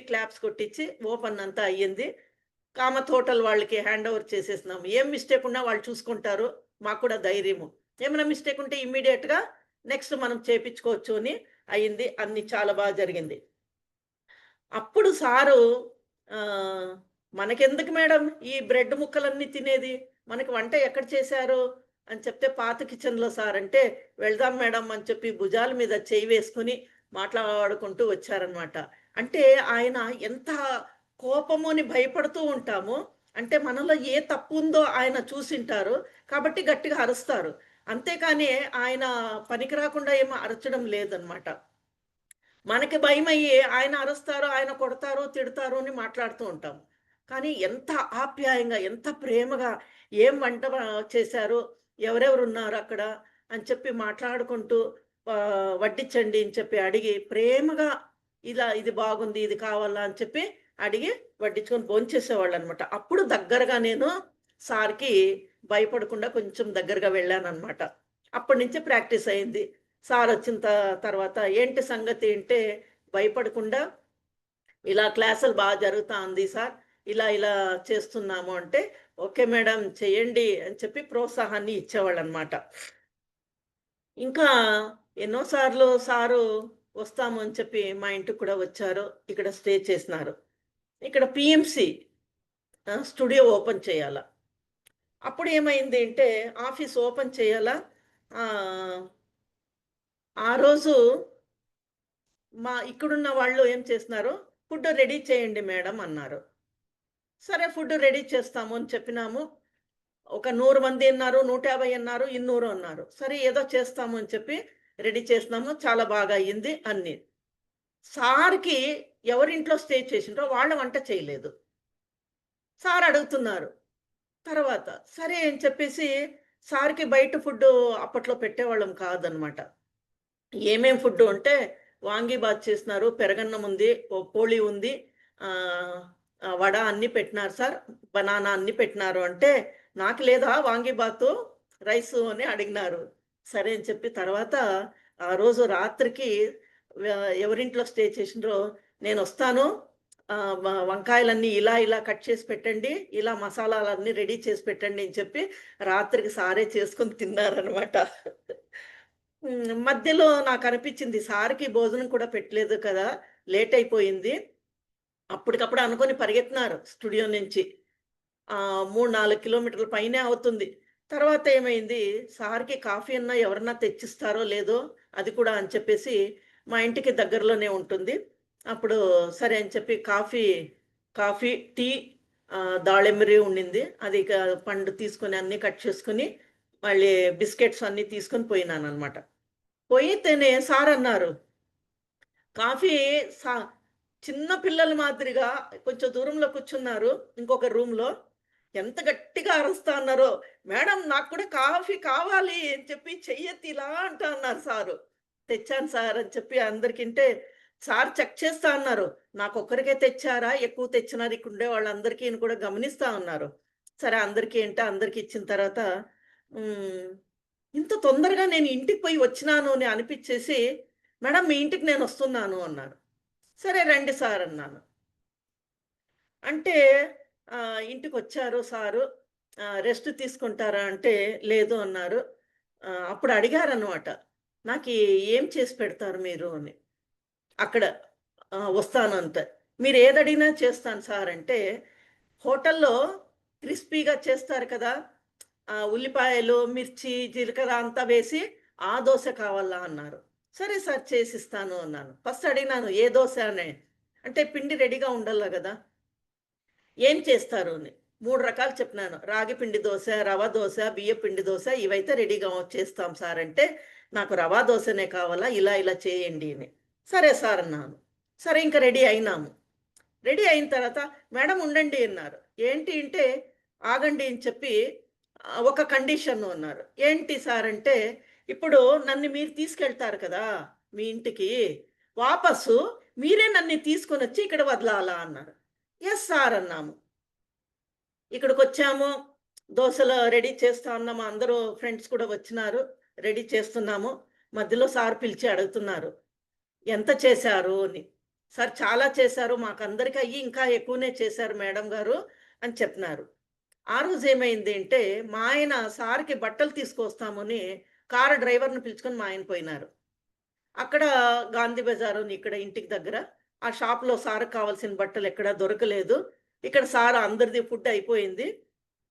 క్లాప్స్ కొట్టించి ఓపెన్ అంతా అయ్యింది. కామత్ హోటల్ వాళ్ళకి హ్యాండ్ ఓవర్ చేసేసినాము. ఏం మిస్టేక్ ఉన్నా వాళ్ళు చూసుకుంటారు. మాకు కూడా ధైర్యము. ఏమైనా మిస్టేక్ ఉంటే ఇమ్మీడియేట్‌గా నెక్స్ట్ మనం చేపించుకోవచ్చు అని అయింది. అన్ని చాలా బాగా జరిగింది. అప్పుడు సారు ఆహ్, "మనకెందుకు మేడం ఈ బ్రెడ్ ముక్కలన్నీ తినేది? మనకి వంట ఎక్కడ చేశారు?" అని చెప్తే, "పాత కిచెన్‌లో సార్" అంటే, "వెళ్దాం మేడం" అని చెప్పి భుజాల మీద చెయ్యి వేసుకొని మాట్లాడుకుంటూ వచ్చారనమాట. అంటే ఆయన ఎంత కోపము అని భయపడుతూ ఉంటాము. అంటే మనలో ఏ తప్పుందో ఆయన చూసింటారు. కాబట్టి గట్టిగా అరుస్తారు. అంతేకాని ఆయన పనికి రాకుండా ఏమి అరచడం లేదనమాట. మనకి భయమయ్యి ఆయన అరుస్తారు, ఆయన కొడతారు, తిడతారు అని మాట్లాడుతూ ఉంటాం. కానీ ఎంత ఆప్యాయంగా, ఎంత ప్రేమగా ఏం వంట చేశారు? ఎవరెవరున్నారక్కడ? అని చెప్పి మాట్లాడుకుంటూ వడ్డించండి అని చెప్పి అడిగి ప్రేమగా ఇలా ఇది బాగుంది, ఇది కావాలా అని చెప్పి అడిగి వడ్డించుకొని భోంచేసేవాళ్ళనమాట. అప్పుడు దగ్గరగా నేను సార్‌కి భయపడకుండా కొంచెం దగ్గరగా వెళ్ళాననమాట. అప్పటినుంచి ప్రాక్టీస్ అయింది. సారొచ్చిన తర్వాత ఏంటి సంగతి అంటే, భయపడకుండా ఇలా క్లాసులు జరుగుతా ఉంది సార్. ఇలా చేస్తున్నాము అంటే, ఓకే మేడం చేయండి అని చెప్పి ప్రోత్సాహాన్ని ఇచ్చేవాళ్ళనమాట. ఇంకా ఎన్నో సార్లు సారు వస్తాము అని చెప్పి మా ఇంటికి కూడా వచ్చారు. ఇక్కడ స్టే చేసినారు. ఇక్కడ పీఎంసీ స్టూడియో ఓపెన్ చేయాల. అప్పుడు ఏమైంది అంటే, ఆఫీస్ ఓపెన్ చేయాలా ఆహ్, ఆ రోజు ఇక్కడున్న వాళ్ళు ఏం చేస్తున్నారు, "ఫుడ్ రెడీ చేయండి మేడం" అన్నారు. సరే ఫుడ్ రెడీ చేస్తాము అని చెప్పినాము. ఒక 100 మంది అన్నారు, 150 అన్నారు, 200 అన్నారు. సరే ఏదో చేస్తాము అని చెప్పి రెడీ చేసినాము. చాలా బాగా అయింది అన్నీ. సార్‌కి ఎవరింట్లో స్టే చేసిండ్రో వాళ్ళ వంట చేయలేదు. సార్ అడుగుతున్నారు. తర్వాత సరే అని చెప్పేసి సార్‌కి బయట ఫుడ్డు అప్పట్లో పెట్టేవాళ్ళం కాదనమాట. ఏమేం ఫుడ్డు అంటే, వాంగీబాత్ చేసినారు, పెరగన్నం ఉంది, పోళీ ఉంది, ఆహ్, వడ అన్నీ పెట్టినారు సార్. బనానా అన్నీ పెట్టినారు అంటే, నాకు లేదా వాంగీబాతు, రైసు అని అడిగినారు. సరే అని చెప్పి తర్వాత ఆ రోజు రాత్రికి ఎవరింట్లో స్టే చేసిండ్రో, నేనొస్తాను. వంకాయలన్నీ ఇలా కట్ చేసి పెట్టండి. ఇలా మసాలాలన్నీ రెడీ చేసి పెట్టండి అని చెప్పి రాత్రికి సారే చేసుకొని తిన్నారనమాట. మధ్యలో నాకనిపిచ్చింది సార్‌కి భోజనం కూడా పెట్టలేదు కదా! లేట్ అయిపోయింది. అప్పటికప్పుడు అనుకోని పరిగెత్తినారు స్టూడియో నుంచి. 3, 4 కిలోమీటర్ల పైనే అవుతుంది. తర్వాత ఏమైంది, సార్‌కి కాఫీ అన్నా ఎవరన్నా తెచ్చిస్తారో లేదో అది కూడా అని చెప్పేసి మా ఇంటికి దగ్గరలోనే ఉంటుంది. అప్పుడు సరే అని చెప్పి కాఫీ, టీ, దాళింబరి ఉండింది. అది పండు తీసుకొని అన్నీ కట్ చేసుకొని, మళ్ళీ బిస్కెట్స్ అన్నీ తీసుకొని పోయినాననమాట. పోయితేనే సారన్నారు, "కాఫీ సా" చిన్న పిల్లల మాదిరిగా కొంచెం దూరంలో కూర్చున్నారు. ఇంకొక రూమ్‌లో. ఎంత గట్టిగా అరుస్తా అన్నారో, "మేడం నాకు కూడా కాఫీ కావాలి" అని చెప్పి చెయ్యెత్తి ఇలా అంటా అన్నారు సారు. "తెచ్చాను సార్" అని చెప్పి అందరికింటే, సార్ చెక్ చేస్తా అన్నారు. నాకొక్కరికే తెచ్చారా? ఎక్కువ తెచ్చినారు ఇక్కడుండే వాళ్ళందరికీ అని కూడా గమనిస్తా ఉన్నారు. సరే అందరికీ అంటే అందరికి ఇచ్చిన తర్వాత హ్మ్. ఇంత తొందరగా నేను ఇంటికి పోయి వచ్చినాను అని అనిపిచ్చేసి, "మేడం మీ ఇంటికి నేనొస్తున్నాను" అన్నారు. "సరే రండి సార్" అన్నాను. అంటే ఇంటికొచ్చారు సారు. "రెస్ట్ తీసుకుంటారా?" అంటే, "లేదు" అన్నారు. అప్పుడు అడిగారనమాట. "నాకీ ఏం చేసి పెడతారు మీరు" అని. అక్కడ వస్తానంటే. "మీరేదడిగినా చేస్తాను సార్" అంటే, హోటల్‌లో క్రిస్పీగా చేస్తారు కదా! ఉల్లిపాయలు, మిర్చి, జీలకర్ర అంతా వేసి ఆ దోస కావాలా అన్నారు. సరే సార్ చేసిస్తాను అన్నాను. ఫస్ట్ అడిగినాను ఏ దోస అని. అంటే పిండి రెడీగా ఉండాల గదా! ఏం చేస్తారు అని. 3 రకాలు చెప్పినాను. రాగి పిండి దోస, రవ దోస, బియ్యపు పిండి దోస ఇవైతే రెడీగా చేస్తాం సార్ అంటే, నాకు రవా దోసనే కావాలా ఇలా చేయండి అని. సరే సార్ అన్నాను. సరే ఇంక రెడీ అయినాము. రెడీ అయిన తర్వాత మేడం ఉండండి అన్నారు. ఏంటి అంటే, ఆగండి అని చెప్పి ఒక కండిషను అన్నారు. ఏంటి సార్ అంటే, ఇప్పుడు నన్ను మీరు తీసుకెళ్తారు కదా మీ ఇంటికి. వాపసు మీరే నన్ను తీసుకొనొచ్చి ఇక్కడ వదలాలా అన్నారు. యెస్ సార్ అన్నాము. ఇక్కడికొచ్చాము. దోసలు రెడీ చేస్తా ఉన్నాము. అందరూ ఫ్రెండ్స్ కూడా వచ్చినారు. రెడీ చేస్తున్నాము. మధ్యలో సార్ పిలిచి అడుగుతున్నారు. ఎంత చేశారు అని. సార్ చాలా చేశారు. మాకందరికి అయ్యి ఇంకా ఎక్కువనే చేశారు మేడం గారు అని చెప్తున్నారు. ఆ రోజు ఏమైంది అంటే, మా ఆయన సార్‌కి బట్టలు తీసుకొస్తామని కారు డ్రైవర్‌ని పిలుచుకొని మా ఆయన పోయినారు. అక్కడ గాంధీ బజార్ అని ఇక్కడ ఇంటికి దగ్గర. ఆ షాప్‌లో సార్‌కి కావాల్సిన బట్టలు ఎక్కడా దొరకలేదు. ఇక్కడ సార్ అందరిది ఫుడ్ అయిపోయింది.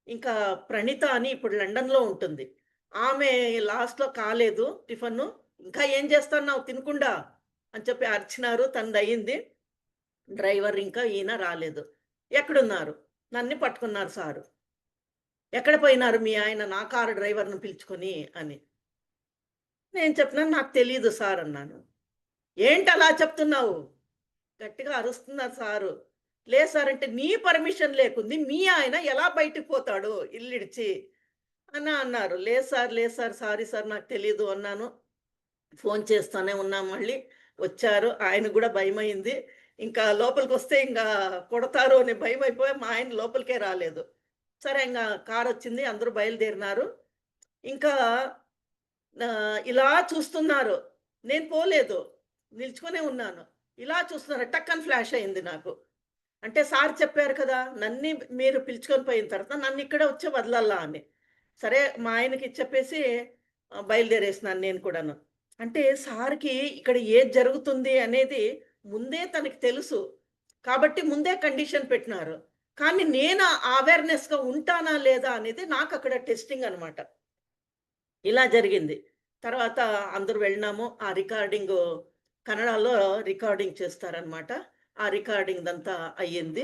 ఇంకా ప్రణీత అని ఇప్పుడు లండన్‌లో ఉంటుంది. ఆమె లాస్ట్‌లో కాలేదు టిఫను. "ఇంకా ఏం చేస్తన్నావు తినకుండా" అని చెప్పి అరిచినారు. తనదయింది. డ్రైవర్ ఇంకా ఈయన రాలేదు. "ఎక్కడున్నారు?" నన్ను పట్టుకున్నారు సారు. "ఎక్కడ పోయినారు మీ ఆయన నా కారు డ్రైవర్‌ని పిలుచుకొని" అని. నేను చెప్పినాను, "నాకు తెలీదు సార్" అన్నాను. "ఏంటలా చెప్తున్నావు?" గట్టిగా అరుస్తున్నారు సారు. "లేదు సార్" అంటే, "నీ పర్మిషన్ లేకుంది మీ ఆయన ఎలా బయటికి పోతాడు ఇల్లిడిచి" అని అన్నారు. "లేదు సార్, లేదు సార్. సారీ సార్ నాకు తెలీదు" అన్నాను. ఫోను చేస్తానే ఉన్నాం మళ్ళీ. వచ్చారు. ఆయనకు గూడా భయమయింది. ఇంకా లోపలికొస్తే ఇంగా కొడతారు అని భయమైపోయి మా ఆయన లోపలికే రాలేదు. సరే ఇంగ కారొచ్చింది. అందరూ బయలుదేరినారు. ఇంకా ఇలా చూస్తున్నారు. నేను పోలేదు. నిల్చుకొనే ఉన్నాను. ఇలా చూస్తున్నారు. టక్కని ఫ్లాష్ అయింది నాకు. అంటే సార్ చెప్పారు కదా! మీరు పిలుచుకొని పోయిన తర్వాత నన్నిక్కడే వచ్చి వదలాలా అని. సరే మా ఆయనకి చెప్పేసి బయలుదేరేసినాను నేను కూడాను. అంటే సార్‌కి ఇక్కడ ఏది జరుగుతుంది అనేది ముందే తనకి తెలుసు. కాబట్టి ముందే కండిషన్ పెట్టినారు. కానీ నేను అవేర్‌నెస్‌గా ఉంటానా లేదా అనేది నాకక్కడ టెస్టింగ్ అనమాట. ఇలా జరిగింది. తర్వాత అందరూ వెళ్ళినాము. ఆ రికార్డింగు కన్నడలో రికార్డింగ్ చేస్తారనమాట. ఆ రికార్డింగ్‌దంతా అయ్యింది.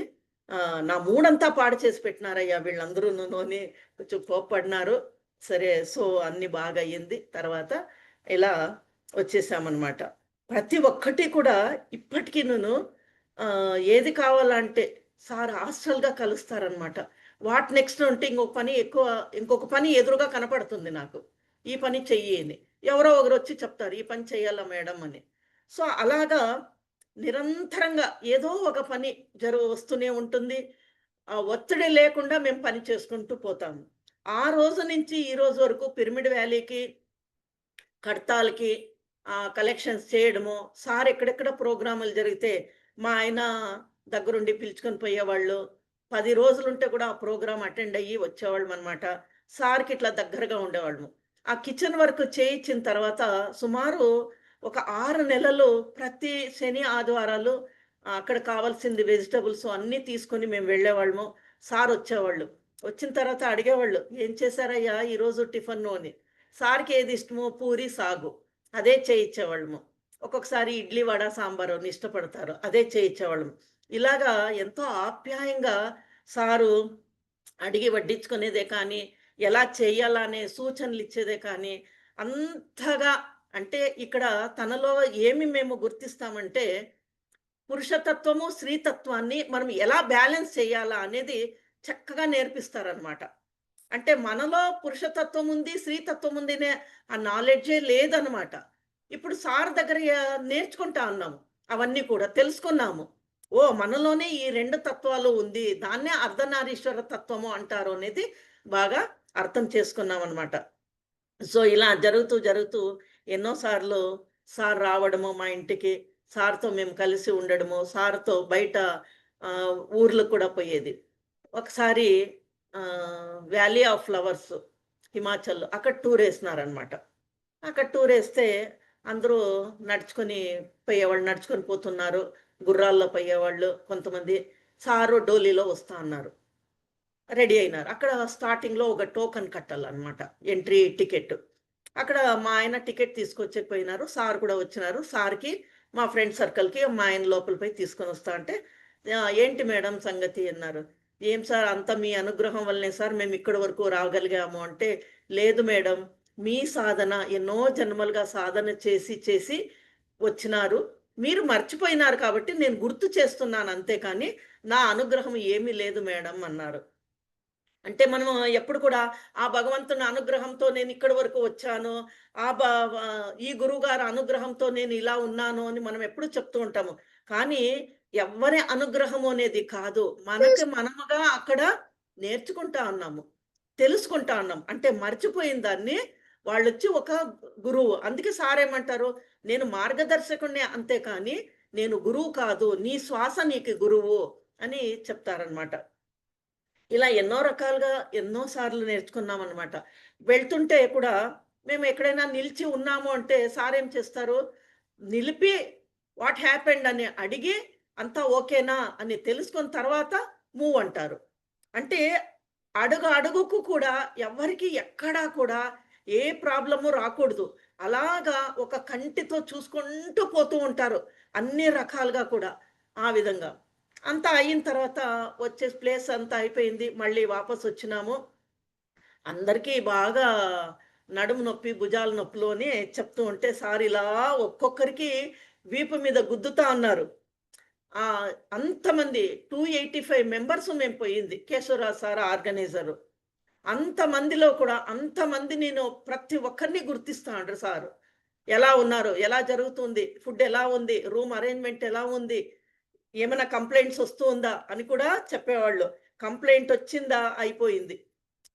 నా మూడంతా పాడు చేసి పెట్టినారయ్యా వీళ్ళందరూను అని కొంచెం కోప్పడినారు. సరే. సో, అన్నీ బాగా అయ్యింది. తర్వాత ఇలా వచ్చేసామనమాట. ప్రతి ఒక్కటి కూడా ఇప్పటికినును ఏది కావాలంటే సార్ హాస్టల్‌గా కలుస్తారనమాట. వాట్ నెక్స్ట్ అంటే ఇంకొక పని ఎదురుగా కనపడుతుంది నాకు. ఈ పని చెయ్యి అని. ఎవరో ఒకరొచ్చి చెప్తారు. ఈ పని చేయాలా మేడం అని. సో, అలాగా నిరంతరంగా ఏదో ఒక పని వస్తూనే ఉంటుంది. ఆ ఒత్తిడి లేకుండా మేము పని చేసుకుంటూ పోతాము. ఆ రోజు నుంచి ఈ రోజు వరకు పిరమిడ్ వ్యాలీకి, కడతాల్‌కి కలెక్షన్స్ చేయడము, సార్ ఎక్కడెక్కడ ప్రోగ్రాములు జరిగితే మా ఆయన దగ్గరుండి పిలుచుకొని పోయేవాళ్ళు. 10 రోజులుంటే కూడా ఆ ప్రోగ్రామ్ అటెండ్ అయ్యి వచ్చేవాళ్ళమనమాట. సార్‌కి ఇట్లా దగ్గరగా ఉండేవాళ్ళము. ఆ కిచెన్ వర్క్ చేయించిన తర్వాత సుమారు ఒక 6 నెలలు ప్రతి శని, ఆదివారాలు అక్కడ కావాల్సింది వెజిటబుల్స్ అన్నీ తీసుకొని మేము వెళ్ళేవాళ్ళము. సార్ వచ్చేవాళ్ళు. వచ్చిన తర్వాత అడిగేవాళ్ళు, "ఏం చేశారయ్యా ఈరోజు టిఫను" అని. సార్‌కి ఏది ఇష్టమో పూరి, సాగు అదే చేయిచ్చేవాళ్ళము. ఒక్కొక్కసారి ఇడ్లీ, వడ, సాంబారు అని ఇష్టపడతారు. అదే చేయిచ్చేవాళ్ళము. ఇలాగా ఎంతో ఆప్యాయంగా సారు అడిగి వడ్డించుకునేదే కానీ, ఎలా చేయాలా అనే సూచనలిచ్చేదే కానీ, అంతగా అంటే ఇక్కడ తనలో ఏమి మేము గుర్తిస్తామంటే, పురుషతత్వము, స్త్రీతత్వాన్ని మనం ఎలా బ్యాలెన్స్ చేయాలా అనేది చక్కగా నేర్పిస్తారనమాట. అంటే మనలో పురుషతత్వం ఉంది, స్త్రీతత్వం ఉందనే ఆ నాలెడ్జే లేదనమాట. ఇప్పుడు సార్ దగ్గర నేర్చుకుంటా ఉన్నాము. అవన్నీ కూడా తెలుసుకున్నాము. ఓహ్! మనలోనే ఈ 2 తత్వాలు ఉంది. దాన్నే అర్ధనారీశ్వర తత్వము అంటారు అనేది బాగా అర్థం చేసుకున్నామనమాట. సో, ఇలా జరుగుతూ, జరుగుతూ ఎన్నో సార్లు సార్ రావడము మా ఇంటికి. సార్‌తో మేము కలిసి ఉండడము. సార్‌తో బయట ఊర్లకు కూడా పోయేది. ఒకసారి వ్యాలీ ఆఫ్ ఫ్లవర్స్ హిమాచల్ అక్కడ టూరేసినారనమాట. అక్కడ టూరేస్తే అందరూ నడుచుకొని పోయేవాళ్ళు. నడుచుకొని పోతున్నారు. గుర్రాల్లో పోయేవాళ్ళు కొంతమంది. సారు డోలీలో వస్తా అన్నారు. రెడీ అయినారు. అక్కడ స్టార్టింగ్‌లో ఒక టోకెన్ కట్టాలనమాట. Entry ticket. అక్కడ మా ఆయన టికెట్ తీసుకొచ్చేకపోయినారు. సార్ కూడా వచ్చినారు. సార్‌కి మా ఫ్రెండ్ సర్కిల్‌కి మా ఆయన లోపల పోయి తీసుకొనొస్తా అంటే, "ఏంటి మేడం సంగతి" అన్నారు. "ఏం సార్ అంతా మీ అనుగ్రహం వల్లనే సార్ మేమిక్కడి వరకు రాగలిగాము" అంటే, "లేదు మేడం మీ సాధన ఎన్నో జన్మలుగా సాధన చేసి, చేసి వచ్చినారు. మీరు మర్చిపోయినారు కాబట్టి నేను గుర్తు చేస్తున్నాను అంతే కానీ, నా అనుగ్రహం ఏమీ లేదు మేడం" అన్నారు. అంటే మనం ఎప్పుడు కూడా ఆ భగవంతుని అనుగ్రహంతో నేను ఇక్కడి వరకు వచ్చాను. ఆ బ వ ఈ గురువుగారి అనుగ్రహంతో నేను ఇలా ఉన్నాను అని మనం ఎప్పుడు చెప్తూ ఉంటాము. కానీ ఎవ్వరి అనుగ్రహం అనేది కాదు. మనకి మనముగా అక్కడ నేర్చుకుంటా ఉన్నాము. తెలుసుకుంటా ఉన్నాం. అంటే మర్చిపోయిన దాన్ని వాళ్ళొచ్చి ఒక గురువు. అందుకే సారేమంటారు, "నేను మార్గదర్శకుడినే అంతే కానీ, నేను గురువు కాదు. నీ శ్వాస నీకు గురువు" అని చెప్తారనమాట. ఇలా ఎన్నో రకాలుగా ఎన్నో సార్లు నేర్చుకున్నామనమాట. వెళ్తుంటే కూడా మేము ఎక్కడైనా నిలిచి ఉన్నాము అంటే సారేం చేస్తారు, నిలిపి వాట్ హ్యాపెండ్ అని అడిగి, అంతా ఓకేనా అని తెలుసుకున్న తర్వాత మూవ్ అంటారు. అంటే అడుగు అడుగుకు కూడా ఎవ్వరికీ ఎక్కడా కూడా ఏ ప్రాబ్లము రాకూడదు. అలాగా ఒక కంటితో చూసుకుంటూ పోతూ ఉంటారు. అన్ని రకాలుగా కూడా. ఆ విధంగా. అంతా అయిన తర్వాత వచ్చేసి ప్లేస్ అంతా అయిపోయింది. మళ్ళీ వాపసొచ్చినాము. అందరికీ బాగా నడుము నొప్పి, భుజాల నొప్పులు అని చెప్తూ ఉంటే సార్ ఇలా ఒక్కొక్కరికి వీపు మీద గుద్దుతా ఉన్నారు. అంతమంది 285 మెంబర్స్ మేము పోయింది. Keshavarao sir organiser. అంతమందిలో కూడా అంతమంది నేను ప్రతి ఒక్కరిని గుర్తిస్తాండ్రు సారు. ఎలా ఉన్నారు? ఎలా జరుగుతుంది? ఫుడ్ ఎలా ఉంది? రూమ్ అరేంజ్‌మెంట్ ఎలా ఉంది? ఏమైనా కంప్లెయింట్స్ వస్తూ ఉందా? అని కూడా చెప్పేవాళ్ళు. కంప్లెయింట్ వచ్చిందా? అయిపోయింది.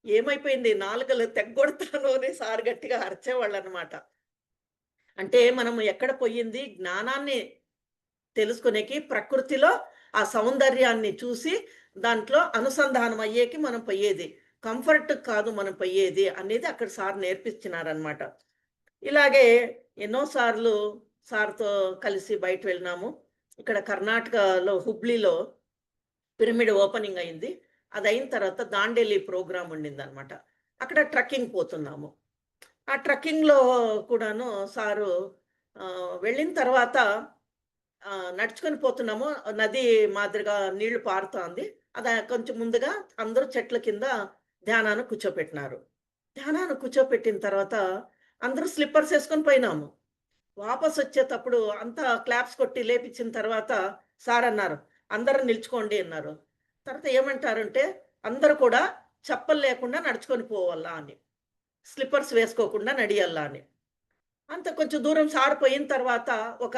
ఏమైపోయింది? నాలుకలు తెగ్గొడతాను అని సార్ గట్టిగా అరిచేవాళ్ళనమాట. అంటే మనం ఎక్కడ పోయింది జ్ఞానాన్ని తెలుసుకునేకి ప్రకృతిలో ఆ సౌందర్యాన్ని చూసి దాంట్లో అనుసంధానం అయ్యేకి మనం పోయేది. కంఫర్ట్ కాదు మనం పోయేది అనేది అక్కడ సార్ నేర్పించినారనమాట. ఇలాగే ఎన్నో సార్లు సార్‌తో కలిసి బయట వెళ్ళినాము. ఇక్కడ కర్ణాటకలో హుబ్లీలో పిరమిడ్ ఓపెనింగ్ అయింది. అదయిన తర్వాత దాండేలి ప్రోగ్రామ్ ఉండిందనమాట. అక్కడ ట్రెక్కింగ్ పోతున్నాము. ఆ ట్రెక్కింగ్‌లో కూడాను సారు వెళ్ళిన తర్వాత నడుచుకొని పోతున్నాము. నది మాదిరిగా నీళ్లు పారుతాంది. కొంచెం ముందుగా అందరూ చెట్ల కింద ధ్యానానికి కూర్చోపెట్టినారు. ధ్యానానికి కూర్చోపెట్టిన తర్వాత అందరూ స్లిప్పర్స్ ఏసుకొని పోయినాము. వాపసొచ్చేతప్పుడు అంతా క్లాప్స్ కొట్టి లేపిచ్చిన తర్వాత సారన్నారు, "అందరూ నిల్చుకోండి" అన్నారు. తర్వాత ఏమంటారంటే, "అందరూ కూడా చెప్పులు లేకుండా నడుచుకొని పోవల్లా" అని. స్లిప్పర్స్ వేసుకోకుండా నడియల్లా అని. అంత కొంచెం దూరం సార్ పోయిన తర్వాత ఒక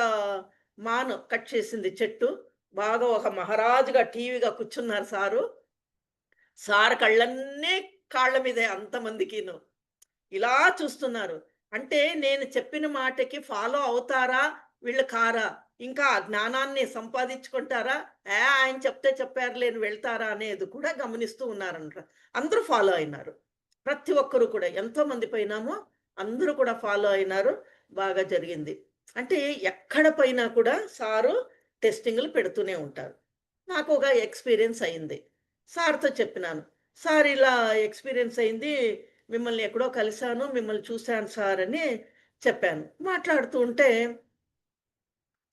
కట్ చేసింది చెట్టు. బాగా ఒక మహారాజుగా టీవీగా కూర్చున్నారు సారు. సార్ కళ్ళన్నీ కాళ్ళ మీదే అంతమందికిను. ఇలా చూస్తున్నారు. అంటే నేను చెప్పిన మాటకి ఫాలో అవుతారా? వీళ్ళు కారా? ఇంకా ఆ జ్ఞానాన్ని సంపాదించుకుంటారా? ఆయన చెప్తే చెప్పారులే అని వెళ్తారా? అనేది కూడా గమనిస్తూ ఉన్నారనమాట. అందరూ ఫాలో అయినారు. ప్రతి ఒక్కరు కూడా ఎంతోమంది పోయినామో అందరూ కూడా ఫాలో అయినారు. బాగా జరిగింది. అంటే ఎక్కడ పోయినా కూడా సారు టెస్టింగులు పెడుతూనే ఉంటారు. నాకొక ఎక్స్‌పీరియన్స్ అయింది. సార్‌తో చెప్పినాను. సార్ ఇలా ఎక్స్‌పీరియన్స్ అయింది. మిమ్మల్ని ఎక్కడో కలిసాను. మిమ్మల్ని చూసాను సార్ అని చెప్పాను. మాట్లాడుతూ ఉంటే,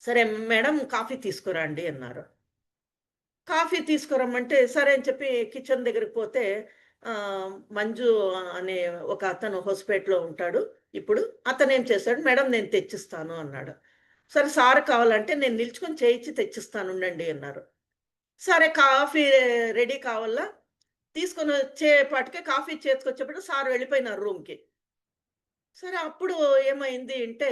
"సరే మేడం కాఫీ తీసుకురండి" అన్నారు. కాఫీ తీసుకురమ్మంటే, సరే అని చెప్పి కిచెన్ దగ్గరికి పోతే మంజు అనే ఒక అతను హోస్‌పేట్‌లో ఉంటాడు ఇప్పుడు. అతనేం చేశాడు, "మేడం నేను తెచ్చిస్తాను" అన్నాడు. సరే సార్ కావాలంటే నేను నిల్చుకొని చేయిచ్చి తెచ్చిస్తాను ఉండండి అన్నారు. సరే కాఫీ రెడీ కావాలా తీసుకొనొచ్చేపాటికే కాఫీ చేతికొచ్చేప్పటికి సార్ వెళ్ళిపోయినారు రూమ్‌కి. సరే అప్పుడు ఏమైంది అంటే,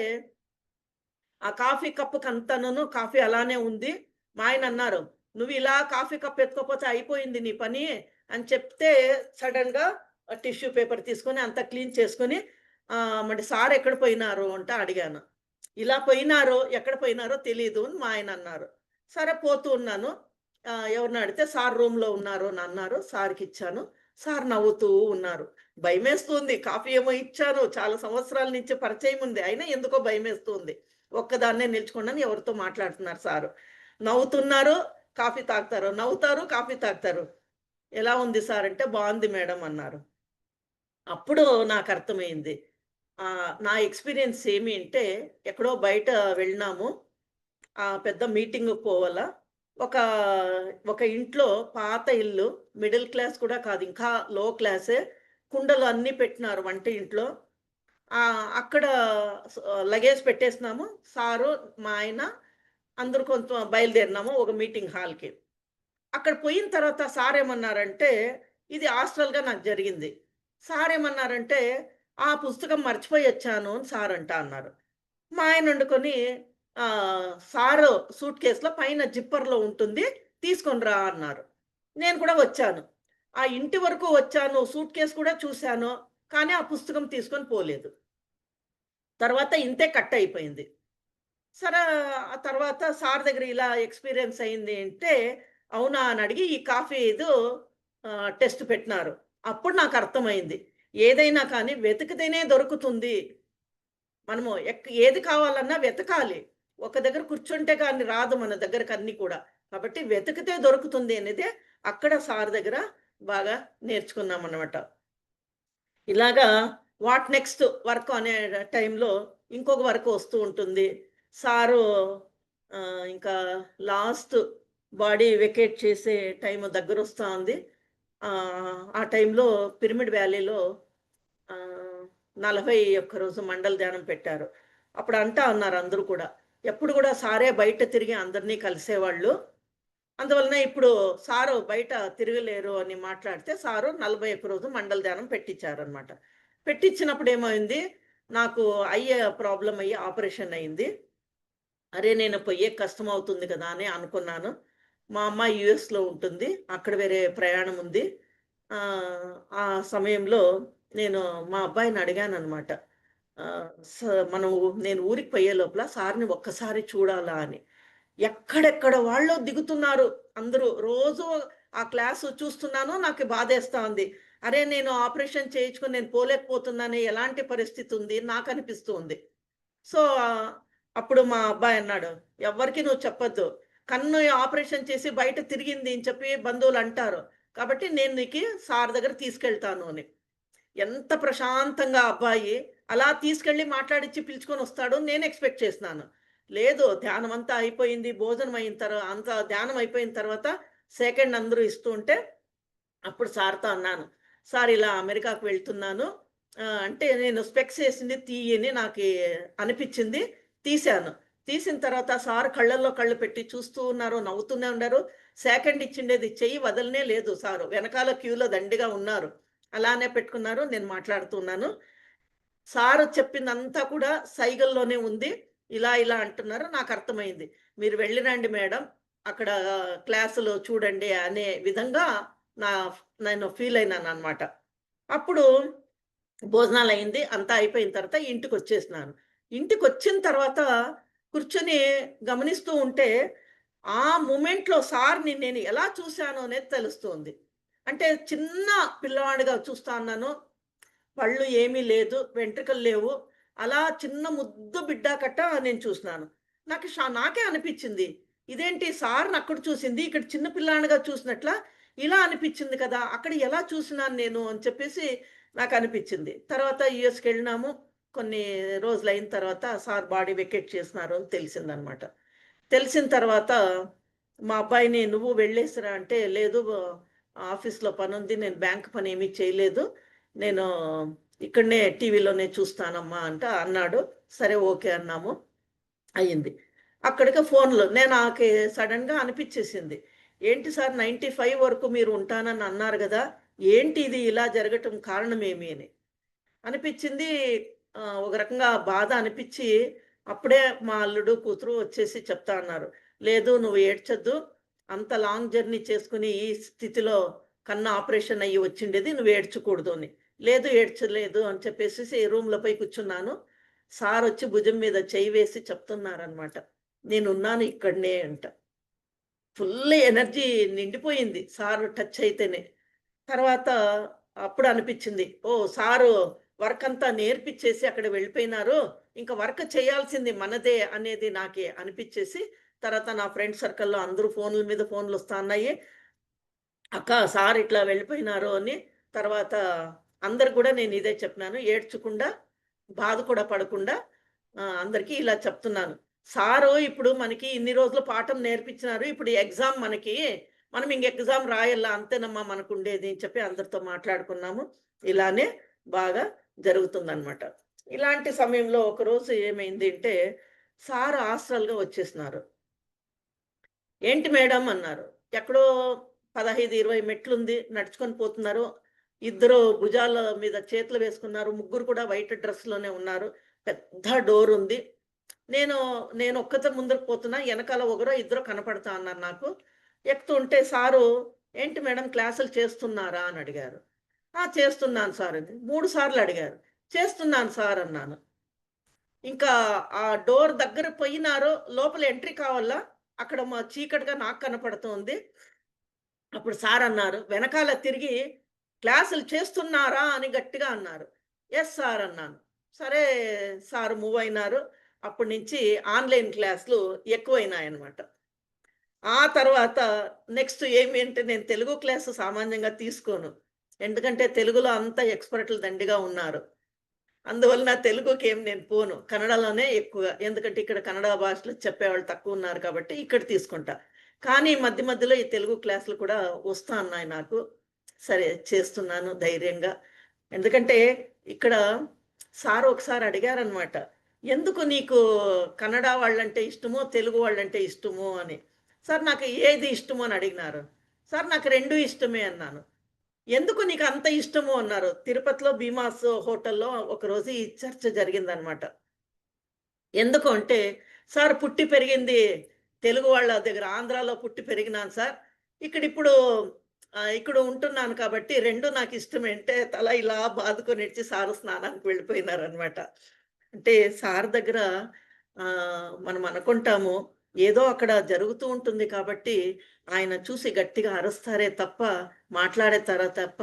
ఆ కాఫీ కప్పుకంతానును కాఫీ అలానే ఉంది. మా ఆయనన్నారు, "నువ్విలా కాఫీ కప్ ఎత్తుకోపోతే అయిపోయింది నీ పని" అని చెప్తే సడెన్‌గా టిష్యూ పేపర్ తీసుకొని అంతా క్లీన్ చేసుకొని మరి సార్ ఎక్కడ పోయినారు అంటే అడిగాను. ఇలా పోయినారు, ఎక్కడ పోయినారో తెలీదు అని మా ఆయనన్నారు. సరే పోతూ ఉన్నాను. ఎవరినో అడిగితే సార్ రూమ్‌లో ఉన్నారు అని అన్నారు. సార్‌కిచ్చాను. సార్ నవ్వుతూ ఉన్నారు. భయమేస్తుంది. కాఫీ ఏమో ఇచ్చాను. చాలా సంవత్సరాల నుంచి పరిచయం ఉంది. అయినా ఎందుకో భయమేస్తుంది. ఒక్కదాన్నే నిల్చుకున్నాను. ఎవరితో మాట్లాడుతున్నారు సారు. నవ్వుతున్నారు, కాఫీ తాగుతారు. నవ్వుతారు, కాఫీ తాగుతారు. "ఎలా ఉంది సార్" అంటే, "బావుంది మేడం" అన్నారు. అప్పుడు నాకర్థమైంది. నా ఎక్స్‌పీరియన్స్ ఏమి అంటే, ఎక్కడో బయట వెళ్ళినాము. పెద్ద మీటింగ్‌కి పోవాలా. ఒక, ఒక ఇంట్లో పాత ఇల్లు. మిడిల్ క్లాస్ కూడా కాదు. ఇంకా లో క్లాసే. కుండలు అన్నీ పెట్టినారు వంట ఇంట్లో. అక్కడ లగేజ్ పెట్టేసినాము. సారు, మా ఆయన అందరూ కొంచెం బయలుదేరినాము ఒక మీటింగ్ హాల్‌కి. అక్కడ పోయిన తర్వాత సారేమన్నారంటే, ఇది హాస్టల్‌గా నాకు జరిగింది. సార్ ఏమన్నారంటే, "ఆ పుస్తకం మర్చిపోయి వచ్చాను" అని సార్ అన్నారు. మా ఆయన వండుకొని సారు సూట్ కేస్‌లో పైన జిప్పర్‌లో ఉంటుంది. తీసుకొని రా అన్నారు. నేను కూడా వచ్చాను. ఆ ఇంటి వరకు వచ్చాను. సూట్ కేస్ కూడా చూసాను. కానీ ఆ పుస్తకం తీసుకొని పోలేదు. తర్వాత ఇంతే కట్ అయిపోయింది. సరే ఆ తర్వాత సార్ దగ్గర ఇలా ఎక్స్‌పీరియన్స్ అయింది అంటే, అవునా అని అడిగి ఈ కాఫీ టెస్ట్ పెట్టినారు. అప్పుడు నాకు అర్థమైంది. ఏదైనా కానీ వెతికితేనే దొరుకుతుంది. మనము ఏది కావాలన్నా వెతకాలి. ఒక దగ్గర కూర్చుంటే గాని రాదు మన దగ్గరకి అన్నీ కూడా. కాబట్టి వెతికితే దొరుకుతుంది అనేదే అక్కడ సార్ దగ్గర బాగా నేర్చుకున్నామనమాట. ఇలాగా వాట్ నెక్స్ట్ వర్క్ అనే టైంలో ఇంకొక వర్క్ వస్తూ ఉంటుంది. సారు ఇంకా లాస్ట్ బాడీ వెకేట్ చేసే టైం దగ్గరొస్తా ఉంది. ఆ టైంలో పిరమిడ్ వ్యాలీలో ఆహ్, 41 రోజు మండల ధ్యానం పెట్టారు. అప్పుడు అంటా ఉన్నారు అందరూ కూడా. ఎప్పుడు కూడా సారే బయట తిరిగి అందరిని కలిసేవాళ్ళు. అందువలన ఇప్పుడు సారు బయట తిరగలేరు అని మాట్లాడితే సారు 41 రోజు మండల ధ్యానం పెట్టించారనమాట. పెట్టించినప్పుడు ఏమైంది, నాకు ప్రాబ్లమ్ అయ్యి ఆపరేషన్ అయింది. అరే! నేను పొయ్యేకి కష్టమవుతుంది కదా! అని అనుకున్నాను. మా అమ్మాయి యూఎస్‌లో ఉంటుంది. అక్కడ వేరే ప్రయాణం ఉంది. ఆహ్, ఆ సమయంలో నేను మా అబ్బాయిని అడిగాననమాట. ఆహ్, స మనం నేను ఊరికి పోయే లోపల సార్‌ని ఒక్కసారి చూడాలా అని. ఎక్కడెక్కడ వాళ్ళో దిగుతున్నారు అందరూ. రోజు ఆ క్లాసు చూస్తున్నాను. నాకు బాధేస్తా ఉంది. అరే! నేను ఆపరేషన్ చేయించుకొని నేను పోలేకపోతున్నానే ఎలాంటి పరిస్థితి ఉంది నాకనిపిస్తూ ఉంది. సో, అప్పుడు మా అబ్బాయి అన్నాడు, "ఎవ్వరికీ నువ్వు చెప్పొద్దు. కన్ను ఆపరేషన్ చేసి బయట తిరిగింది" అని చెప్పి బంధువులంటారు. కాబట్టి నేను నీకి సార్ దగ్గరికి తీసుకెళ్తాను అని. ఎంత ప్రశాంతంగా ఆ అబ్బాయి అలా తీసుకెళ్ళి మాట్లాడిచ్చి పిలుచుకొనొస్తాడు నేను ఎక్స్‌పెక్ట్ చేసినాను. లేదు ధ్యానమంతా అయిపోయింది. భోజనం అయిన అంతా ధ్యానం అయిపోయిన తర్వాత సెకండ్ అందరూ ఇస్తూ ఉంటే అప్పుడు సార్‌తో అన్నాను. సార్ ఇలా అమెరికాకి వెళ్తున్నాను. అంటే నేను స్పెక్స్ ఏసింది తీయని నాకి అనిపిచ్చింది. తీశాను. తీసిన తర్వాత సార్ కళ్ళల్లో కళ్ళు పెట్టి చూస్తూ ఉన్నారు. నవ్వుతూనే ఉన్నారు. సెకండ్ ఇచ్చిండేది చెయ్యి వదలనే లేదు సారు. వెనకాల క్యూలో దండిగా ఉన్నారు. అలానే పెట్టుకున్నారు. నేను మాట్లాడుతూ ఉన్నాను. సారు చెప్పిందంతా కూడా సైగల్లోనే ఉంది. ఇలా ఇలా అంటున్నారు. నాకర్థమైంది. మీరు వెళ్ళిరండి మేడం. అక్కడ క్లాసులు చూడండి అనే విధంగా నా నేను ఫీల్ అయినాననమాట. అప్పుడు భోజనాలయింది. అంతా అయిపోయిన తర్వాత ఇంటికొచ్చేసినాను. ఇంటికొచ్చిన తర్వాత కూర్చొని గమనిస్తూ ఉంటే, ఆ మొమెంట్‌లో సార్‌ని నేను ఎలా చూసాను అనేది తెలుస్తుంది. అంటే చిన్న పిల్లవాడిగా చూస్తా ఉన్నాను. పళ్ళు ఏమీ లేదు. వెంట్రుకలు లేవు. అలా చిన్న ముద్దు బిడ్డ కట్ట నేను చూసినాను. నాకే అనిపిచ్చింది. ఇదేంటి సార్‌నక్కడ చూసింది, ఇక్కడ చిన్న పిల్లాడిగా చూసినట్లా ఇలా అనిపిచ్చింది కదా! అక్కడ ఎలా చూసినాను నేను అని చెప్పేసి నాకనిపిచ్చింది. తర్వాత యూఎస్‌కెళ్ళినాము. కొన్ని రోజులయిన తర్వాత సార్ బాడీ వెకేట్ చేసినారు అని తెలిసిందనమాట. తెలిసిన తర్వాత మా అబ్బాయిని "నువ్వు వెళ్ళేసిరా" అంటే, "లేదు ఆఫీస్‌లో పనుంది. నేను బ్యాంక్ పనేమీ చేయలేదు. నేను ఇక్కడనే టీవీలోనే చూస్తానమ్మా" అన్నాడు. సరే ఓకే అన్నాము. అయింది. అక్కడికి ఫోన్‌లో నాకే సడెన్‌గా అనిపిచ్చేసింది. ఏంటి సార్ 95 వరకు మీరు ఉంటానని అన్నారు గదా! ఏంటి ఇది ఇలా జరగటం కారణమేమి అని. అనిపిచ్చింది. ఒక రకంగా బాధ అనిపిచ్చి, అప్పుడే మా అల్లుడు, కూతురు వచ్చేసి చెప్తా అన్నారు. "లేదు నువ్వు ఏడ్చొద్దు. అంత లాంగ్ జర్నీ చేసుకొని ఈ స్థితిలో కన్ను ఆపరేషన్ అయ్యి వచ్చిండేది. నువ్వు ఏడ్చకూడదు" అని. లేదు ఏడ్చలేదు అని చెప్పేసేసి రూమ్‌లో పోయి కూర్చున్నాను. సారొచ్చి భుజం మీద చెయ్యి వేసి చెప్తున్నారనమాట. "నేనున్నాను ఇక్కడనే" అంట. ఫుల్ ఎనర్జీ నిండిపోయింది సారు టచ్ అయితేనే. తర్వాత అప్పుడు అనిపిచ్చింది. ఓహ్! సారు వర్కంతా నేర్పిచ్చేసి అక్కడ వెళ్ళిపోయినారు. ఇంక వర్క్ చేయాల్సింది మనదే అనేది నాకి అనిపిచ్చేసి, తర్వాత నా ఫ్రెండ్ సర్కిల్‌లో అందరూ ఫోన్‌ల మీద ఫోన్‌లొస్తా ఉన్నాయి. అక్క సార్ ఇట్లా వెళ్ళిపోయినారు అని. తర్వాత అందరికి గూడా నేను ఇదే చెప్పినాను. ఏడ్చకుండా, బాధ కూడా పడకుండా అందరికి ఇలా చెప్తున్నాను. సారు ఇప్పుడు మనకి ఇన్ని రోజులు పాఠం నేర్పించినారు. ఇప్పుడు ఎగ్జామ్ మనకి. మనం ఇంక ఎగ్జామ్ రాయల్లా అంతేనమ్మా మనకుండేది అని చెప్పి అందరితో మాట్లాడుకున్నాము. ఇలానే బాగా జరుగుతుందనమాట. ఇలాంటి సమయంలో ఒకరోజు ఏమైంది అంటే, సారు హాస్టల్‌గా వచ్చేసినారు. "ఏంటి మేడం" అన్నారు. "ఎక్కడో 15, 20 మెట్లుంది. నడుచుకొని పోతున్నారు. ఇద్దరు భుజాల మీద చేతులు వేసుకున్నారు. ముగ్గురు కూడా వైట్ డ్రెస్‌లోనే ఉన్నారు. పెద్ద డోరుంది. నేను నేనొక్కతే ముందుకు పోతున్నా. ఎనకాల ఒకరో, ఇద్దరో కనపడతా అన్నారు నాకు. ఎక్కుతుంటే సారు, "ఏంటి మేడం క్లాసులు చేస్తున్నారా?" అని అడిగారు. "ఆ! చేస్తున్నాను సార్" అని. 3 సార్లు అడిగారు. "చేస్తున్నాను సార్" అన్నాను. ఇంకా ఆ డోర్ దగ్గర పోయినారు. లోపల ఎంట్రీ కావాలా. అక్కడ చీకటిగా నాకు కనపడుతోంది. అప్పుడు సారన్నారు. వెనకాల తిరిగి "క్లాసులు చేస్తున్నారా?" అని గట్టిగా అన్నారు. "యెస్ సార్" అన్నాను. సరే సార్ మూవ్ అయినారు. అప్పటి నుంచి ఆన్‌లైన్ క్లాస్‌లు ఎక్కువైనాయన్నమాట. ఆ తర్వాత నెక్స్ట్ ఏమి అంటే నేను తెలుగు క్లాస్ సామాన్యంగా తీసుకోను. ఎందుకంటే తెలుగులో అంతా ఎక్స్‌పర్ట్‌లు దండిగా ఉన్నారు. అందువలన తెలుగుకేం నేను పోను. కన్నడలోనే ఎక్కువగా. ఎందుకంటే ఇక్కడ కన్నడ భాషలో చెప్పేవాళ్ళు తక్కువున్నారు కాబట్టి ఇక్కడ తీసుకుంటా. కానీ మధ్య మధ్యలో ఈ తెలుగు క్లాసులు కూడా వస్తా ఉన్నాయి నాకు. సరే చేస్తున్నాను ధైర్యంగా. ఎందుకంటే ఇక్కడ సార్ ఒకసారి అడిగారనమాట. "ఎందుకు నీకు కన్నడ వాళ్ళంటే ఇష్టమో, తెలుగు వాళ్ళంటే ఇష్టమో" అని. "సార్ నాకు ఏది ఇష్టమో" అని అడిగినారు. "సార్ నాకు 2 ఇష్టమే" అన్నాను. "ఎందుకు నీకంత ఇష్టము?" అన్నారు. తిరుపతిలో భీమాస్ హోటల్‌లో ఒకరోజు ఈ చర్చ జరిగిందనమాట. ఎందుకు అంటే, "సార్ పుట్టి పెరిగింది తెలుగు వాళ్ళ దగ్గర ఆంధ్రాలో పుట్టి పెరిగినాను సార్. ఇక్కడిప్పుడు ఇక్కడ ఉంటున్నాను కాబట్టి 2 నాకిష్టమే" అంటే తల ఇలా బాదుకొనిచ్చి సారు స్నానానికి వెళ్ళిపోయినారనమాట. అంటే సార్ దగ్గర మనం అనుకుంటాము, ఏదో అక్కడ జరుగుతూ ఉంటుంది కాబట్టి, ఆయన చూసి గట్టిగా అరుస్తారే తప్ప, మాట్లాడేతారా తప్ప,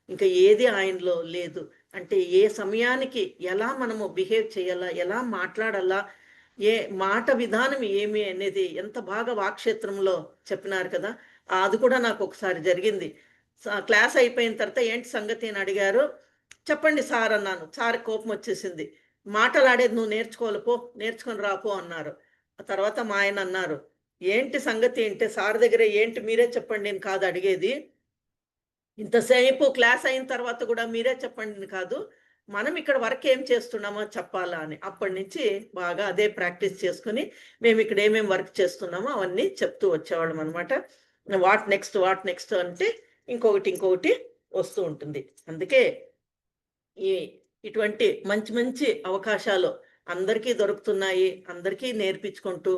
ఇంక ఏది ఆయనలో లేదు. అంటే ఏ సమయానికి ఎలా మనము బిహేవ్ చేయాలా, ఎలా మాట్లాడాలా, ఏ మాట విధానం ఏమి అనేది ఎంత బాగా వాక్క్షేత్రంలో చెప్పినారు కదా! అది కూడా నాకొకసారి జరిగింది. క్లాస్ అయిపోయిన తర్వాత ఏంటి సంగతి అని అడిగారు. "చెప్పండి సార్" అన్నాను. సార్‌కి కోపమొచ్చేసింది. "మాటలాడేది నువ్వు నేర్చుకోవాలి పో, నేర్చుకొని రా పో" అన్నారు. ఆ తర్వాత మా ఆయనన్నారు, "ఏంటి సంగతి అంటే సార్ దగ్గర ఏంటి మీరే చెప్పండి అని కాదు అడిగేది. ఇంతసేపు క్లాస్ అయిన తర్వాత గూడా మీరే చెప్పండి అని కాదు. మనం ఇక్కడ వర్క్ ఏం చేస్తున్నామో చెప్పాలా" అని. అప్పటినుంచి బాగా అదే ప్రాక్టీస్ చేసుకొని మేమిక్కడ ఏమేం వర్క్ చేస్తున్నామో అవన్నీ చెప్తూ వచ్చేవాళ్ళమనమాట. వాట్ నెక్స్ట్ అంటే ఇంకొకటి వస్తూ ఉంటుంది. అందుకే ఈ ఇటువంటి మంచి మంచి అవకాశాలు అందరికీ దొరుకుతున్నాయి. అందరికీ నేర్పించుకుంటూ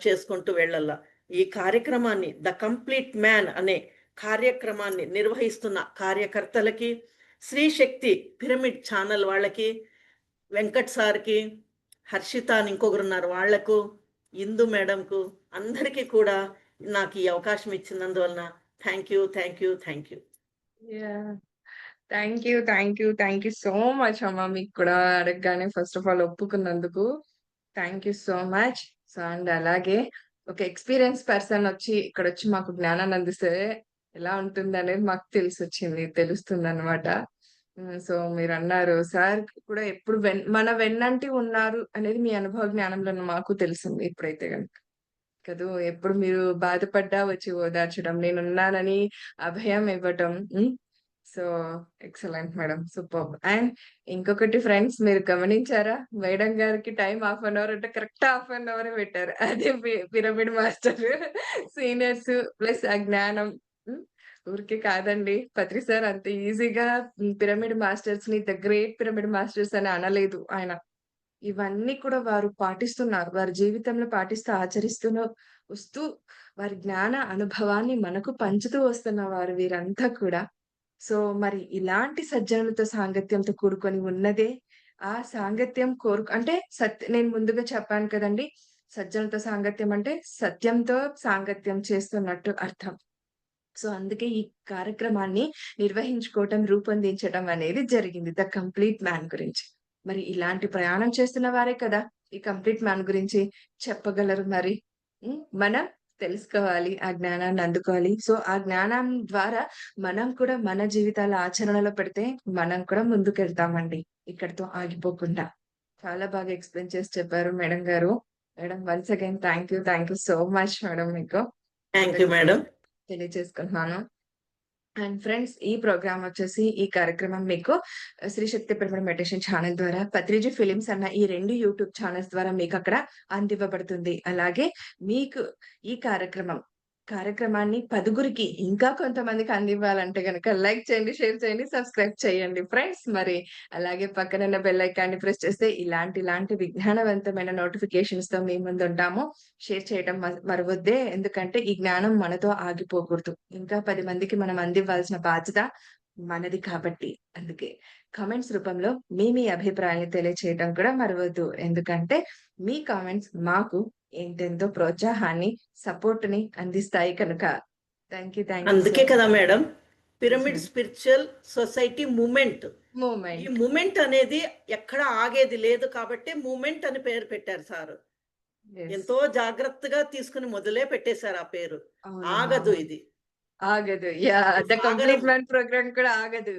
చేసుకుంటూ వెళ్ళాల. ఈ కార్యక్రమాన్ని 'ద కంప్లీట్ మ్యాన్' అనే కార్యక్రమాన్ని నిర్వహిస్తున్న కార్యకర్తలకి, శ్రీ శక్తి పిరమిడ్ ఛానల్ వాళ్ళకి, వెంకట్ సార్‌కి, హర్షిత అని ఇంకొకరున్నారు వాళ్ళకు, ఇందు మేడంకు అందరికీ కూడా నాకు ఈ అవకాశం ఇచ్చినందువలన thank you. Thank you. Thank you. Yeah! Thank you so much అమ్మ. మీకు కూడా అడగగానే ఫస్ట్ ఆఫ్ ఆల్ ఒప్పుకున్నందుకు. Thank you so much. So, and అలాగే ఒక ఎక్స్‌పీరియన్స్ పర్సన్ వచ్చి ఇక్కడొచ్చి మాకు జ్ఞానాన్ని అందిస్తే ఎలా ఉంటుందనేది మాకు తెలుస్తుందనమాట. సో, మీరన్నారు సార్ కూడా ఎప్పుడు మన వెన్నంటి ఉన్నారు అనేది మీ అనుభవ జ్ఞానంలో మాకు తెలిసింది ఇప్పుడైతే గనుక. కదూ! ఎప్పుడు మీరు బాధపడ్డా వచ్చి ఓదార్చడం, నేనున్నానని అభయం ఇవ్వటం. So, excellent madam. Superb! And ఇంకొకటి ఫ్రెండ్స్ మీరు గమనించారా? మేడం గారికి టైమ్ హాఫ్ అన్ అవర్ అంటే కరెక్ట్ హాఫ్ అన్ అవరే పెట్టారు. అదే పిరమిడ్ మాస్టర్ సీనియర్స్ ప్లస్ ఆ జ్ఞానం. హ్మ్. ఊరికే కాదండి. పత్రి సార్ అంత ఈజీగా పిరమిడ్ మాస్టర్స్‌ని ద గ్రేట్ పిరమిడ్ మాస్టర్స్ అని అనలేదు ఆయన. ఇవన్నీ కూడా వారు పాటిస్తున్నారు. వారి జీవితంలో పాటిస్తూ, ఆచరిస్తూను వస్తూ, వారి జ్ఞాన అనుభవాన్ని మనకు పంచుతూ వస్తున్నవారు వీరంతా కూడా. సో, మరి ఇలాంటి సజ్జనులతో సాంగత్యంతో కూడుకొని ఉన్నదే, ఆ సాంగత్యం అంటే నేను ముందుగా చెప్పాను కదండీ! సజ్జనులతో సాంగత్యం అంటే సత్యంతో సాంగత్యం చేస్తున్నట్టు అర్థం. సో, అందుకే ఈ కార్యక్రమాన్ని నిర్వహించుకోవటం, రూపొందించడం అనేది జరిగింది. 'ద కంప్లీట్ మ్యాన్' గురించి. మరి ఇలాంటి ప్రయాణం చేస్తున్న వారే కదా! ఈ కంప్లీట్ మ్యాన్ గురించి చెప్పగలరు మరి. మనం తెలుసుకోవాలి. ఆ జ్ఞానాన్ని అందుకోవాలి. సో, ఆ జ్ఞానం ద్వారా మనం కూడా మన జీవితాల ఆచరణలో పెడితే మనం కూడా ముందుకెళ్తామండి. ఇక్కడితో ఆగిపోకుండా. చాలా బాగా ఎక్స్‌ప్లెయిన్ చేసి చెప్పారు మేడం గారు. Madam once again thank you so much madam మీకు. Thank you madam. తెలియజేసుకుంటున్నాను. అండ్ ఫ్రెండ్స్ ఈ ప్రోగ్రామ్ వచ్చేసి ఈ కార్యక్రమం మీకు Shri Shakti pyramid meditation channel ద్వారా, పత్రిజీ ఫిలిమ్స్ అన్న ఈ 2 యూట్యూబ్ ఛానెల్స్ ద్వారా మీకక్కడ అందివ్వబడుతుంది. అలాగే మీకు ఈ కార్యక్రమం కార్యక్రమాన్ని 10గురికి ఇంకా కొంతమందికి అందివ్వాలంటే గనక లైక్ చేయండి, షేర్ చేయండి, సబ్స్క్రైబ్ చేయండి ఫ్రెండ్స్. మరి అలాగే పక్కనున్న బెల్ ఐకాన్‌ని ప్రెస్ చేస్తే ఇలాంటి విజ్ఞానవంతమైన నోటిఫికేషన్స్‌తో మీ ముందుంటాము. షేర్ చేయటం మరవొద్దే. ఎందుకంటే ఈ జ్ఞానం మనతో ఆగిపోకూడదు. ఇంకా 10 మందికి మనం అందివ్వాల్సిన బాధ్యత మనది కాబట్టి. అందుకే కామెంట్స్ రూపంలో మీ అభిప్రాయాన్ని తెలియచేయడం కూడా మరవద్దు. ఎందుకంటే మీ కామెంట్స్ మాకు ఎంతెంతో ప్రోత్సాహాన్ని, సపోర్ట్‌ని అందిస్తాయి కనుక. థాంక్ యూ సో అందుకే కదా మచ్. మేడం పిరమిడ్ హుహు. Spiritual society moment. ఈ మూమెంట్. మూమెంట్ అనేది ఎక్కడ ఆగేది లేదు కాబట్టి మూమెంట్ అని పేరు పెట్టారు సారు. యెస్. ఎంతో జాగ్రత్తగా తీసుకొని మొదలే పెట్టేశారు ఆ పేరు. అవునమ్మా. ఆగదు అవును. ఇది. ఆగదు. యాహ్! ఇది ద కంప్లీట్ సాగరము. మ్యాన్ ప్రోగ్రామ్ కూడా ఆగదు.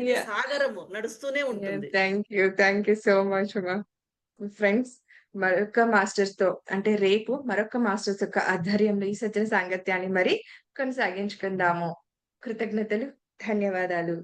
ఇది యాహ్! సాగరము. నడుస్తూనే యాహ్! ఉంటుంది. థాంక్ యూ సో మచ్ అమ్మా. ఫ్రెండ్స్, మరొక మాస్టర్స్‌తో అంటే రేపు మరొక మాస్టర్స్ యొక్క ఆధ్వర్యంలో ఈ సజ్జన సాంగత్యాన్ని మరి కొనసాగించుకుందాము. కృతజ్ఞతలు. ధన్యవాదాలు.